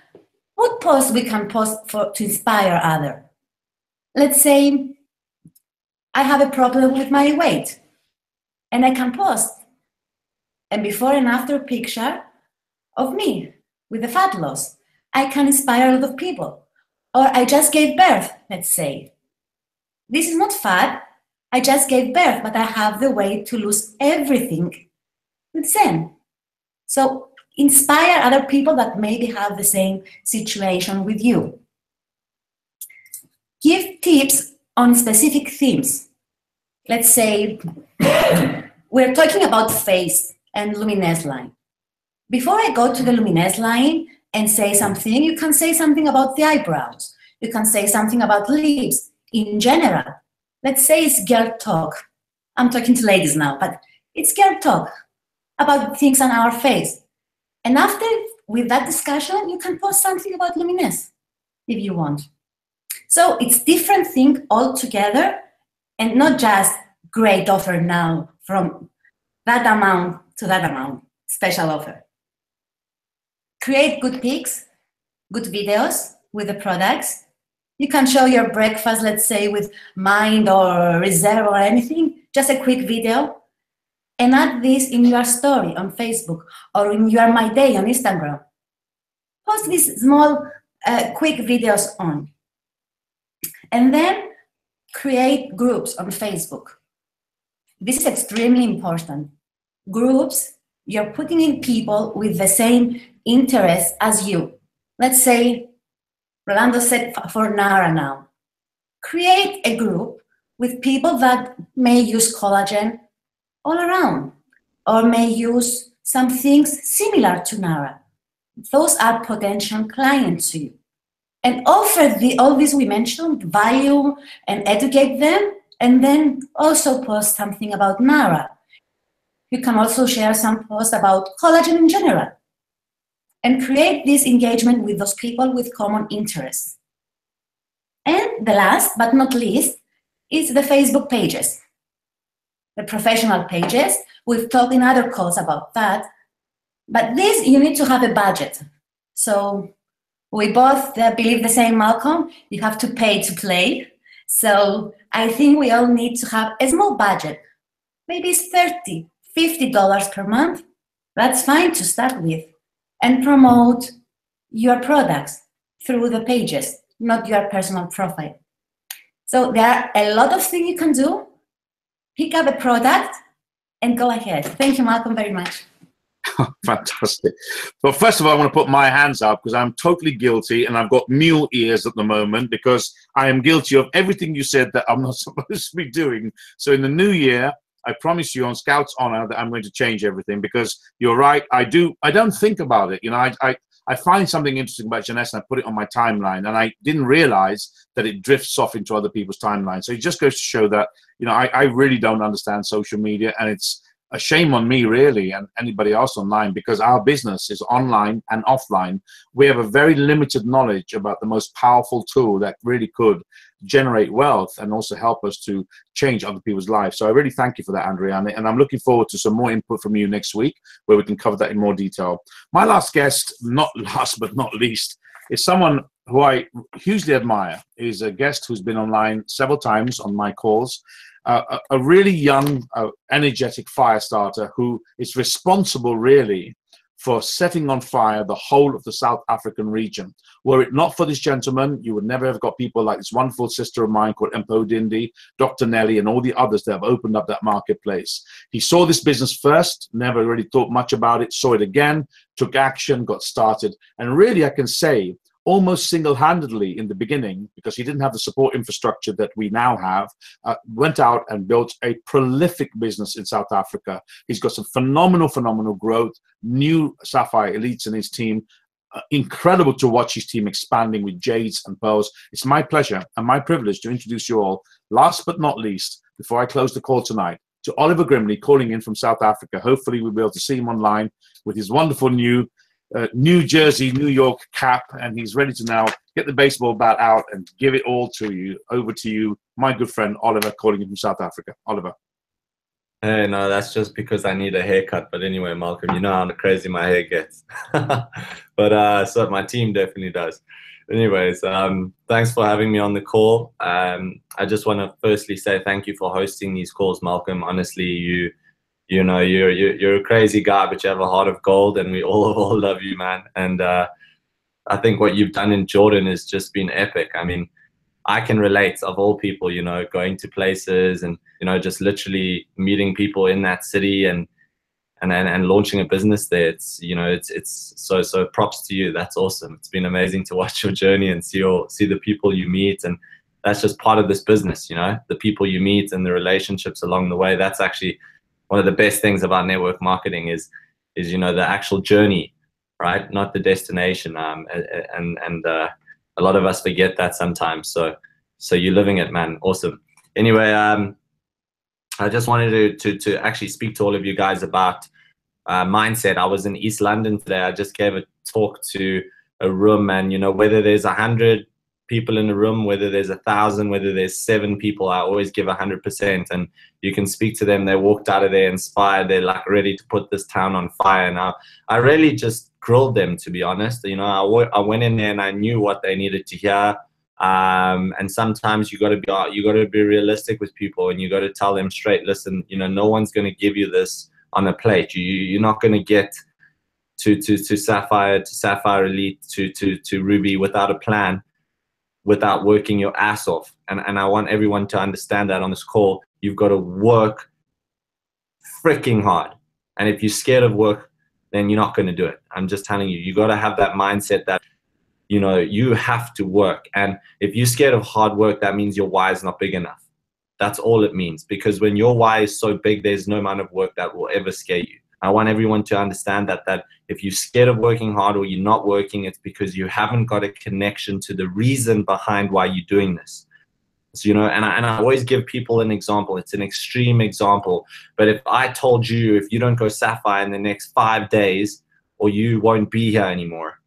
what post we can post to inspire others. Let's say I have a problem with my weight, and I can post a before and after picture of me with the fat loss. I can inspire a lot of people. Or I just gave birth, let's say. This is not fat, I just gave birth, but I have the way to lose everything with Zen. So inspire other people that maybe have the same situation with you. Give tips on specific themes. Let's say we're talking about face and luminous line. Before I go to the luminous line and say something, you can say something about the eyebrows. You can say something about lips in general. Let's say it's girl talk. I'm talking to ladies now, but it's girl talk about things on our face. And after, with that discussion, you can post something about luminous if you want. So it's different thing altogether, and not just great offer now from that amount to that amount, special offer. Create good pics, good videos with the products. You can show your breakfast, let's say with Mind or Reserve or anything, just a quick video, and add this in your story on Facebook or in your My Day on Instagram. Post these small, quick videos on. And then create groups on Facebook. This is extremely important. Groups, you're putting in people with the same interests as you. Let's say, Rolando said for Nara now. Create a group with people that may use collagen all around, or may use some things similar to Nara. Those are potential clients to you. And offer all these we mentioned, value and educate them, and then also post something about Nara. You can also share some posts about collagen in general, and create this engagement with those people with common interests. And the last but not least is the Facebook pages, the professional pages. We've talked in other calls about that, but this you need to have a budget. So we both believe the same, Malcolm. You have to pay to play. So I think we all need to have a small budget. Maybe it's $30, $50 per month. That's fine to start with. And promote your products through the pages, not your personal profile. So there are a lot of things you can do. Pick up a product and go ahead. Thank you, Malcolm, very much. Fantastic. Well, first of all, I want to put my hands up because I'm totally guilty, and I've got mule ears at the moment because I am guilty of everything you said that I'm not supposed to be doing. So in the new year, I promise you on Scout's honor that I'm going to change everything, because you're right. I don't think about it. You know, I find something interesting about Jeunesse and I put it on my timeline, and I didn't realize that it drifts off into other people's timelines. So it just goes to show that, you know, I really don't understand social media, and it's a shame on me really, and anybody else online, because our business is online and offline. We have a very limited knowledge about the most powerful tool that really could generate wealth and also help us to change other people's lives. So I really thank you for that, Andrea, and I'm looking forward to some more input from you next week where we can cover that in more detail. My last guest, not last but not least, is someone who I hugely admire. He's a guest who's been online several times on my calls. A really young, energetic fire starter who is responsible really for setting on fire the whole of the South African region. Were it not for this gentleman, you would never have got people like this wonderful sister of mine called Mpo Dindi, Dr. Nelly, and all the others that have opened up that marketplace. He saw this business first, never really thought much about it, saw it again, took action, got started. And really, I can say, almost single-handedly in the beginning, because he didn't have the support infrastructure that we now have, went out and built a prolific business in South Africa. He's got some phenomenal growth, new Sapphire elites in his team. Incredible to watch his team expanding with Jades and Pearls. It's my pleasure and my privilege to introduce you all, last but not least, before I close the call tonight, to Oliver Grimley calling in from South Africa. Hopefully we'll be able to see him online with his wonderful new New Jersey, New York cap, and he's ready to now get the baseball bat out and give it all to you. Over to you, my good friend Oliver, calling in from South Africa. Oliver. Hey, no, that's just because I need a haircut. But anyway, Malcolm, you know how crazy my hair gets. But so my team definitely does. Anyways, thanks for having me on the call. I just want to firstly say thank you for hosting these calls, Malcolm. Honestly, you know, you're a crazy guy, but you have a heart of gold, and we all love you, man. And I think what you've done in Jordan has just been epic. I mean, I can relate, of all people, you know, going to places and, you know, just literally meeting people in that city and launching a business there. It's, you know, it's so props to you. That's awesome. It's been amazing to watch your journey and see the people you meet. And that's just part of this business, you know, the people you meet and the relationships along the way. That's actually one of the best things about network marketing is, you know, the actual journey, right? Not the destination. And a lot of us forget that sometimes. So you're living it, man. Awesome. Anyway, I just wanted to actually speak to all of you guys about mindset. I was in East London today. I just gave a talk to a room, and, you know, whether there's 100 people in the room, whether there's 1,000, whether there's 7 people, I always give 100%. And you can speak to them. They walked out of there inspired. They're like ready to put this town on fire. And I really just grilled them, to be honest. You know, I went in there and I knew what they needed to hear. And sometimes you got to be realistic with people, and you got to tell them straight, listen, you know, no one's going to give you this on a plate. You're not going to get to Sapphire Elite to Ruby without a plan, without working your ass off. And I want everyone to understand that on this call. You've got to work freaking hard. And if you're scared of work, then you're not going to do it. I'm just telling you, you got to have that mindset that, you know, you have to work. And if you're scared of hard work, that means your why is not big enough. That's all it means. Because when your why is so big, there's no amount of work that will ever scare you. I want everyone to understand that if you're scared of working hard or you're not working, it's because you haven't got a connection to the reason behind why you're doing this. So, you know, and I always give people an example. It's an extreme example. But if I told you, if you don't go Sapphire in the next 5 days, or you won't be here anymore,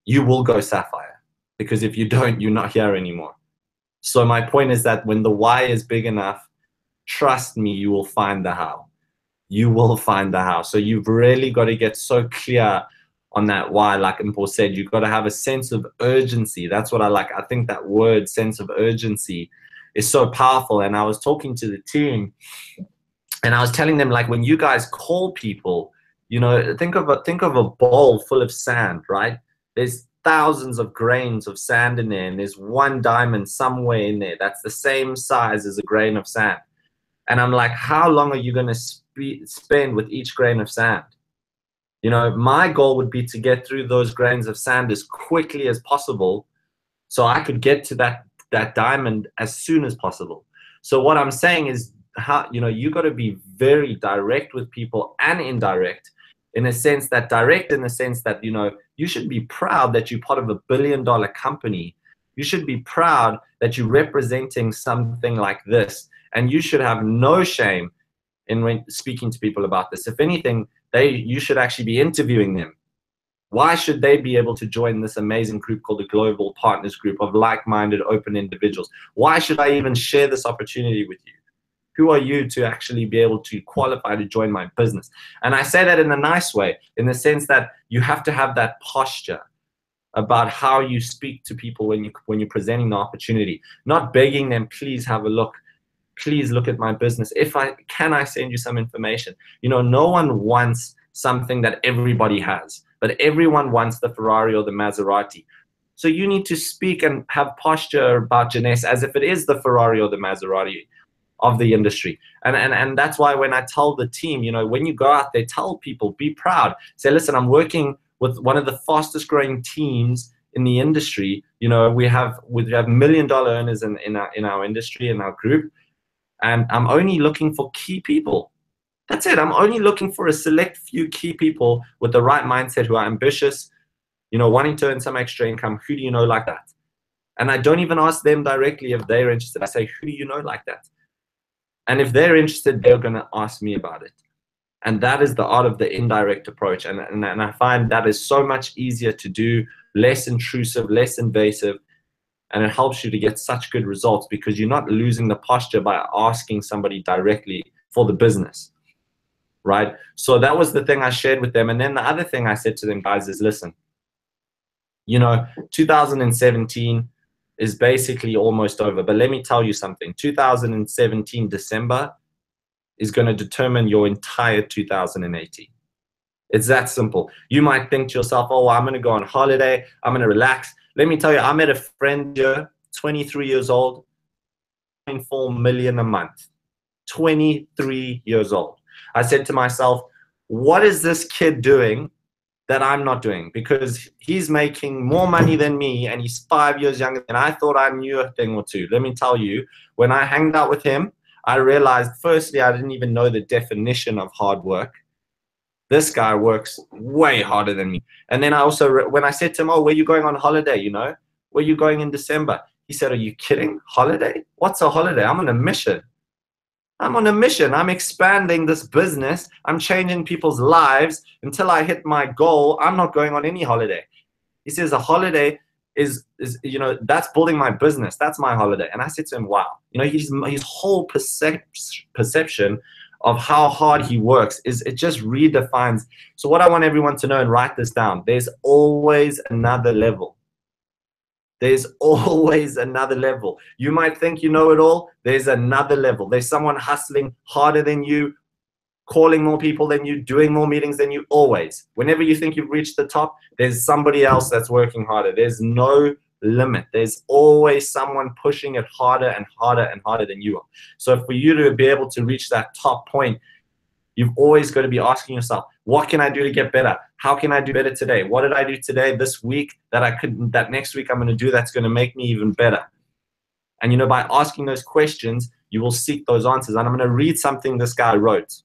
you will go Sapphire. Because if you don't, you're not here anymore. So my point is that when the why is big enough, trust me, you will find the how. You will find the how. So you've really got to get so clear on that why. Like Impo said, you've got to have a sense of urgency. That's what I like. I think that word, sense of urgency, is so powerful. And I was talking to the team, and I was telling them, like, when you guys call people, you know, think of a bowl full of sand, right? There's thousands of grains of sand in there, and there's one diamond somewhere in there that's the same size as a grain of sand. And I'm like, how long are you going to spend with each grain of sand? You know, my goal would be to get through those grains of sand as quickly as possible, so I could get to that diamond as soon as possible. So what I'm saying is, how, you know, you got to be very direct with people and indirect, in a sense that direct in the sense that, you know, you should be proud that you're part of $1 billion company. You should be proud that you're representing something like this, and you should have no shame in speaking to people about this. If anything, you should actually be interviewing them. Why should they be able to join this amazing group called the Global Partners Group of like-minded, open individuals? Why should I even share this opportunity with you? Who are you to actually be able to qualify to join my business? And I say that in a nice way, in the sense that you have to have that posture about how you speak to people when you're presenting the opportunity, not begging them, please have a look. Please look at my business. Can I send you some information? You know, no one wants something that everybody has, but everyone wants the Ferrari or the Maserati. So you need to speak and have posture about Jeunesse as if it is the Ferrari or the Maserati of the industry. And that's why when I tell the team, you know, when you go out there, tell people, be proud. Say, listen, I'm working with one of the fastest growing teams in the industry. You know, we have $1 million earners in our industry, in our group. And I'm only looking for key people. That's it. I'm only looking for a select few key people with the right mindset, who are ambitious, you know, wanting to earn some extra income. Who do you know like that? And I don't even ask them directly if they're interested. I say, who do you know like that? And if they're interested, they're going to ask me about it. And that is the art of the indirect approach. And I find that is so much easier to do, less intrusive, less invasive. And it helps you to get such good results because you're not losing the posture by asking somebody directly for the business, right? So that was the thing I shared with them. And then the other thing I said to them, guys, is listen, you know, 2017 is basically almost over. But let me tell you something. 2017 December is going to determine your entire 2018. It's that simple. You might think to yourself, oh, I'm going to go on holiday. I'm going to relax. Let me tell you, I met a friend here, 23 years old, 4 million a month, 23 years old. I said to myself, what is this kid doing that I'm not doing? Because he's making more money than me and he's 5 years younger than I thought I knew a thing or two. Let me tell you, when I hanged out with him, I realized, firstly, I didn't even know the definition of hard work. This guy works way harder than me. And then I also, when I said to him, oh, where are you going on holiday, you know? Where are you going in December? He said, are you kidding? Holiday? What's a holiday? I'm on a mission. I'm on a mission. I'm expanding this business. I'm changing people's lives. Until I hit my goal, I'm not going on any holiday. He says a holiday is you know, that's building my business. That's my holiday. And I said to him, wow, you know, his whole perception of how hard he works is, it just redefines. So what I want everyone to know, and write this down, there's always another level. There's always another level. You might think you know it all. There's another level. There's someone hustling harder than you, calling more people than you, doing more meetings than you, always. Whenever you think you've reached the top, there's somebody else that's working harder. There's no limit. There's always someone pushing it harder and harder and harder than you are. So for you to be able to reach that top point, you've always got to be asking yourself, what can I do to get better? How can I do better today? What did I do today, this week, that next week I'm going to do that's going to make me even better? And, you know, by asking those questions, you will seek those answers. And I'm going to read something this guy wrote.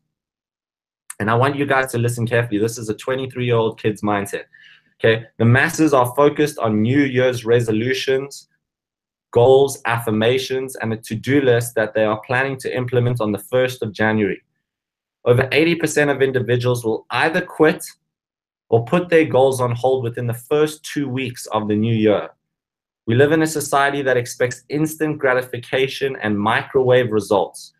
And I want you guys to listen carefully. This is a 23-year-old kid's mindset. Okay, the masses are focused on New Year's resolutions, goals, affirmations, and a to-do list that they are planning to implement on the 1st of January. Over 80% of individuals will either quit or put their goals on hold within the first 2 weeks of the new year. We live in a society that expects instant gratification and microwave results.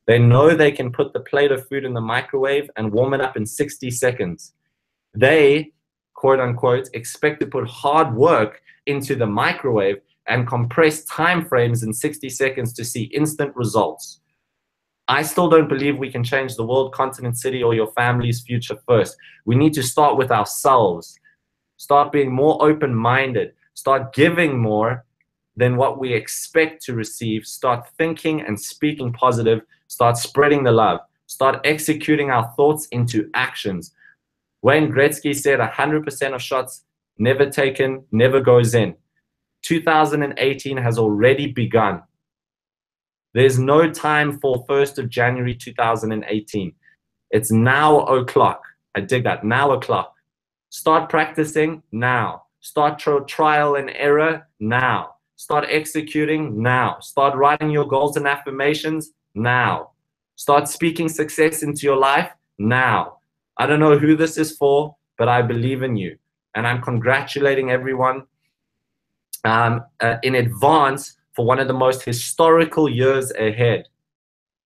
They know they can put the plate of food in the microwave and warm it up in 60 seconds. They, quote unquote, expect to put hard work into the microwave and compress time frames in 60 seconds to see instant results. I still don't believe we can change the world, continent, city, or your family's future first. We need to start with ourselves. Start being more open-minded. Start giving more than what we expect to receive. Start thinking and speaking positive. Start spreading the love. Start executing our thoughts into actions. Wayne Gretzky said 100% of shots never taken, never goes in. 2018 has already begun. There's no time for 1st of January 2018. It's now o'clock. I dig that, now o'clock. Start practicing now. Start trial and error now. Start executing now. Start writing your goals and affirmations now. Start speaking success into your life now. I don't know who this is for, but I believe in you. And I'm congratulating everyone in advance for one of the most historical years ahead.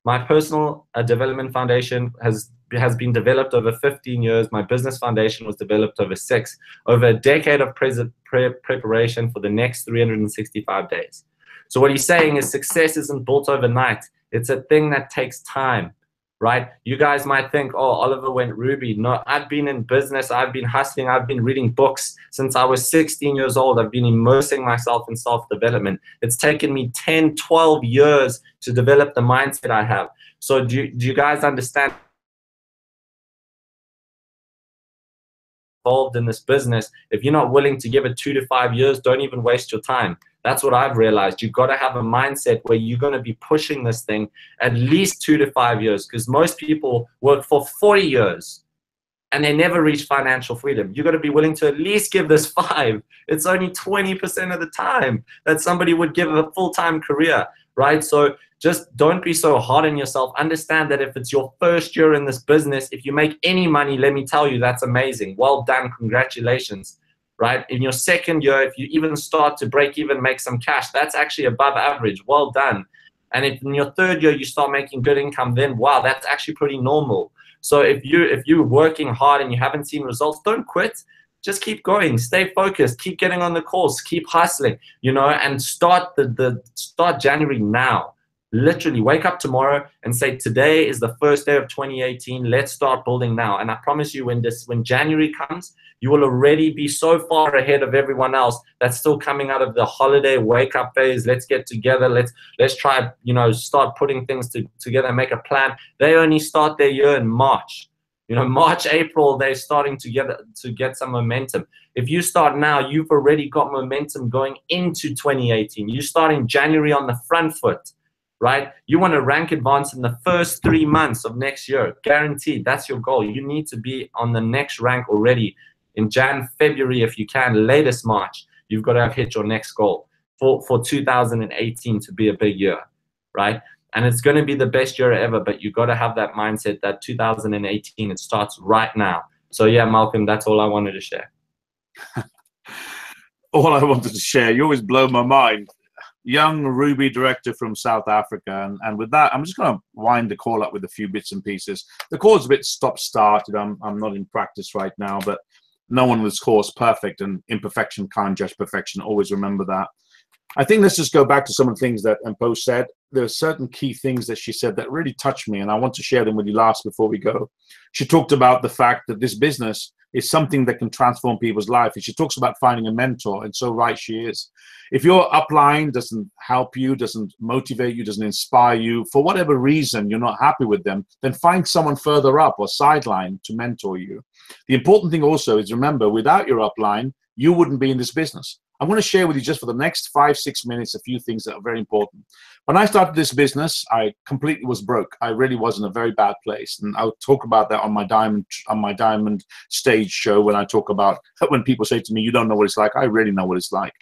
My personal development foundation has been developed over 15 years. My business foundation was developed over 6. Over a decade of preparation for the next 365 days. So what he's saying is success isn't built overnight. It's a thing that takes time, right? You guys might think, oh, Oliver went Ruby. No, I've been in business. I've been hustling. I've been reading books since I was 16 years old. I've been immersing myself in self-development. It's taken me 10, 12 years to develop the mindset I have. So do you guys understand? Involved in this business, if you're not willing to give it 2 to 5 years, don't even waste your time. That's what I've realized. You've got to have a mindset where you're going to be pushing this thing at least 2 to 5 years, because most people work for 40 years and they never reach financial freedom. You've got to be willing to at least give this 5. It's only 20% of the time that somebody would give a full-time career, right? So just don't be so hard on yourself. Understand that if it's your first year in this business, if you make any money, let me tell you, that's amazing. Well done. Congratulations, right? In your second year, if you even start to break even, make some cash, that's actually above average. Well done. And if in your third year you start making good income, then wow, that's actually pretty normal. So if you're working hard and you haven't seen results, don't quit. Just keep going, stay focused, keep getting on the course, keep hustling, you know, and start start January now. Literally wake up tomorrow and say, today is the first day of 2018. Let's start building now. And I promise you, when January comes, you will already be so far ahead of everyone else that's still coming out of the holiday wake up phase. Let's get together. Let's try, you know, start putting things together and make a plan. They only start their year in March. You know, March, April, they're starting to get some momentum. If you start now, you've already got momentum going into 2018. You start in January on the front foot, right? You want to rank advance in the first 3 months of next year. Guaranteed, that's your goal. You need to be on the next rank already in February, if you can, latest March. You've got to have hit your next goal for 2018 to be a big year, right? And it's going to be the best year ever, but you got to have that mindset that 2018, it starts right now. So yeah, Malcolm, that's all I wanted to share. All I wanted to share, you always blow my mind. Young Ruby director from South Africa. And with that, I'm just going to wind the call up with a few bits and pieces. The call's a bit stop-started. I'm not in practice right now, but no one was course perfect, and imperfection can't judge perfection. Always remember that. I think let's just go back to some of the things that Mpo said. There are certain key things that she said that really touched me, and I want to share them with you last before we go. She talked about the fact that this business is something that can transform people's life. And she talks about finding a mentor, and so right she is. If your upline doesn't help you, doesn't motivate you, doesn't inspire you, for whatever reason you're not happy with them, then find someone further up or sideline to mentor you. The important thing also is, remember, without your upline, you wouldn't be in this business. I'm going to share with you just for the next 5-6 minutes a few things that are very important. When I started this business, I completely was broke. I really was in a very bad place, and I'll talk about that on my diamond stage show when I talk about when people say to me, "You don't know what it's like." I really know what it's like.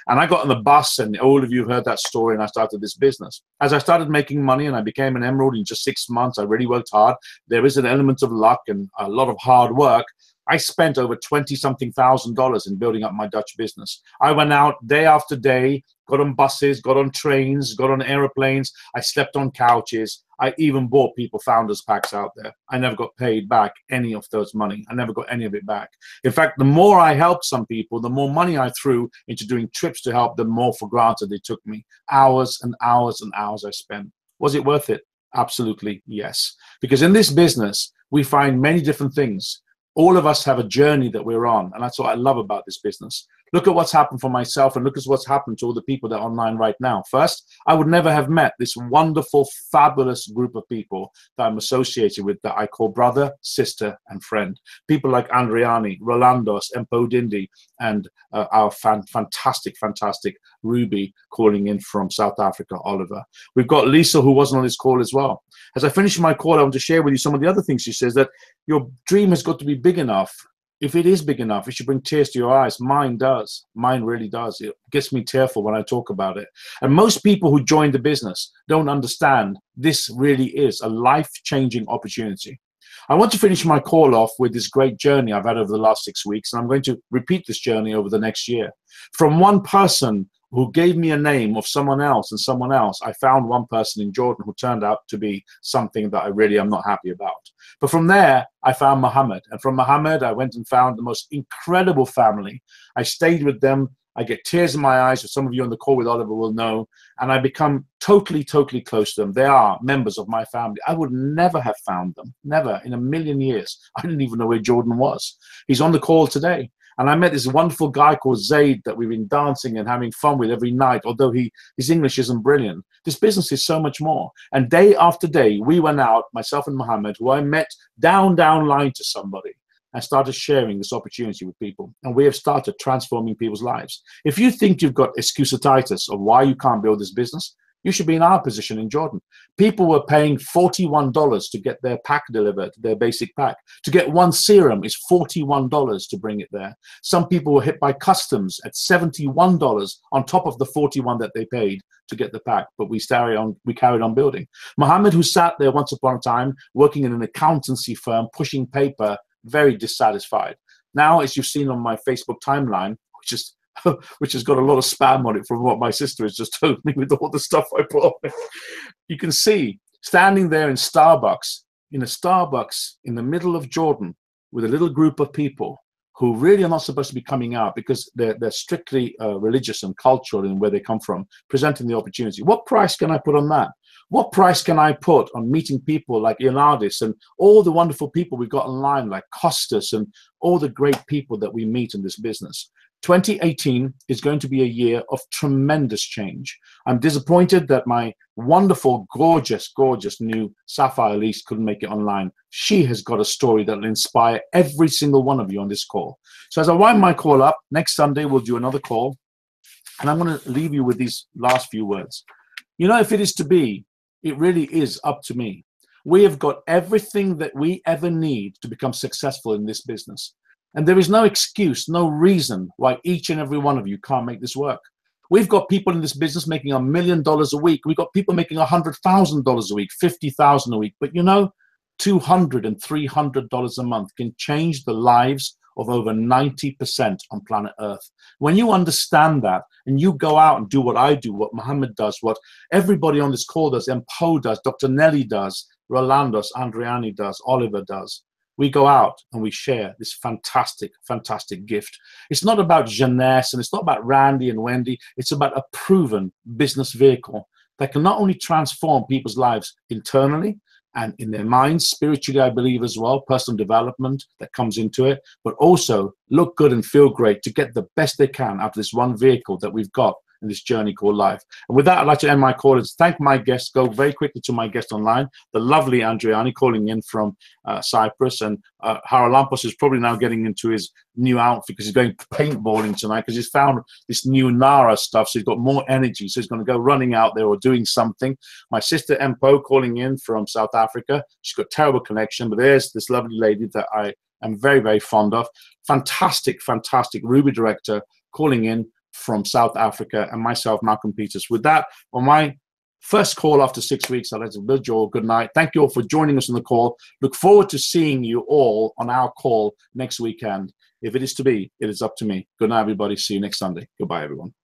And I got on the bus, and all of you heard that story, and I started this business. As I started making money and I became an emerald in just 6 months, I really worked hard. There is an element of luck and a lot of hard work. I spent over $20-something thousand in building up my Dutch business. I went out day after day, got on buses, got on trains, got on airplanes. I slept on couches. I even bought people founders packs out there. I never got paid back any of those money. I never got any of it back. In fact, the more I helped some people, the more money I threw into doing trips to help them, more for granted they took me. Hours and hours and hours I spent. Was it worth it? Absolutely yes. Because in this business, we find many different things. All of us have a journey that we're on, and that's what I love about this business. Look at what's happened for myself, and look at what's happened to all the people that are online right now. First, I would never have met this wonderful, fabulous group of people that I'm associated with, that I call brother, sister, and friend. People like Andriani, Rolandos, Mpo Dindi, and our fantastic Ruby calling in from South Africa, Oliver. We've got Lisa, who wasn't on this call as well. As I finish my call, I want to share with you some of the other things she says, that your dream has got to be big enough. If it is big enough, it should bring tears to your eyes. Mine does. Mine really does. It gets me tearful when I talk about it. And most people who join the business don't understand this really is a life-changing opportunity. I want to finish my call off with this great journey I've had over the last 6 weeks, and I'm going to repeat this journey over the next year. From one person who gave me a name of someone else and someone else, I found one person in Jordan who turned out to be something that I really am not happy about. But from there, I found Muhammad. And from Muhammad, I went and found the most incredible family. I stayed with them. I get tears in my eyes, as some of you on the call with Oliver will know, and I become totally close to them. They are members of my family. I would never have found them, never in a million years. I didn't even know where Jordan was. He's on the call today. And I met this wonderful guy called Zaid that we've been dancing and having fun with every night, although his English isn't brilliant. This business is so much more. And day after day, we went out, myself and Muhammad, who I met down line to somebody, and started sharing this opportunity with people. And we have started transforming people's lives. If you think you've got excusatitis of why you can't build this business, You should be in our position in Jordan. People were paying $41 to get their pack delivered, their basic pack. To get one serum is $41 to bring it there. Some people were hit by customs at $71 on top of the $41 that they paid to get the pack, but we carried on building. Mohammed, who sat there once upon a time working in an accountancy firm, pushing paper, very dissatisfied. Now, as you've seen on my Facebook timeline, which has got a lot of spam on it from what my sister has just told me with all the stuff I put on it. You can see standing there in a Starbucks in the middle of Jordan with a little group of people who really are not supposed to be coming out because they're strictly religious and cultural in where they come from, presenting the opportunity. What price can I put on that? What price can I put on meeting people like Ionadis and all the wonderful people we've got online like Costas and all the great people that we meet in this business? 2018 is going to be a year of tremendous change. I'm disappointed that my wonderful, gorgeous, gorgeous new Sapphire Elise couldn't make it online. She has got a story that will inspire every single one of you on this call. So as I wind my call up, next Sunday we'll do another call. And I'm going to leave you with these last few words. You know, if it is to be, it really is up to me. We have got everything that we ever need to become successful in this business. And there is no excuse, no reason why each and every one of you can't make this work. We've got people in this business making $1 million a week. We've got people making $100,000 a week, $50,000 a week. But you know, $200 and $300 a month can change the lives of over 90% on planet Earth. When you understand that and you go out and do what I do, what Mohammed does, what everybody on this call does, Empo does, Dr. Nelly does, Rolandos, Andriani does, Oliver does, we go out and we share this fantastic, fantastic gift. It's not about Jeunesse and it's not about Randy and Wendy. It's about a proven business vehicle that can not only transform people's lives internally and in their minds, spiritually, I believe as well, personal development that comes into it, but also look good and feel great to get the best they can out of this one vehicle that we've got in this journey called life. And with that, I'd like to end my call and thank my guests. Go very quickly to my guest online, the lovely Andriani calling in from Cyprus. And Haralampos is probably now getting into his new outfit because he's going paintballing tonight because he's found this new Nara stuff. So he's got more energy. So he's going to go running out there or doing something. My sister Empo calling in from South Africa. She's got terrible connection, but there's this lovely lady that I am very, very fond of. Fantastic, fantastic Ruby director calling in from South Africa, and myself, Malcolm Peters. With that, on my first call after 6 weeks, I'd like to bid you all good night. Thank you all for joining us on the call. Look forward to seeing you all on our call next weekend. If it is to be, it is up to me. Good night, everybody. See you next Sunday. Goodbye, everyone.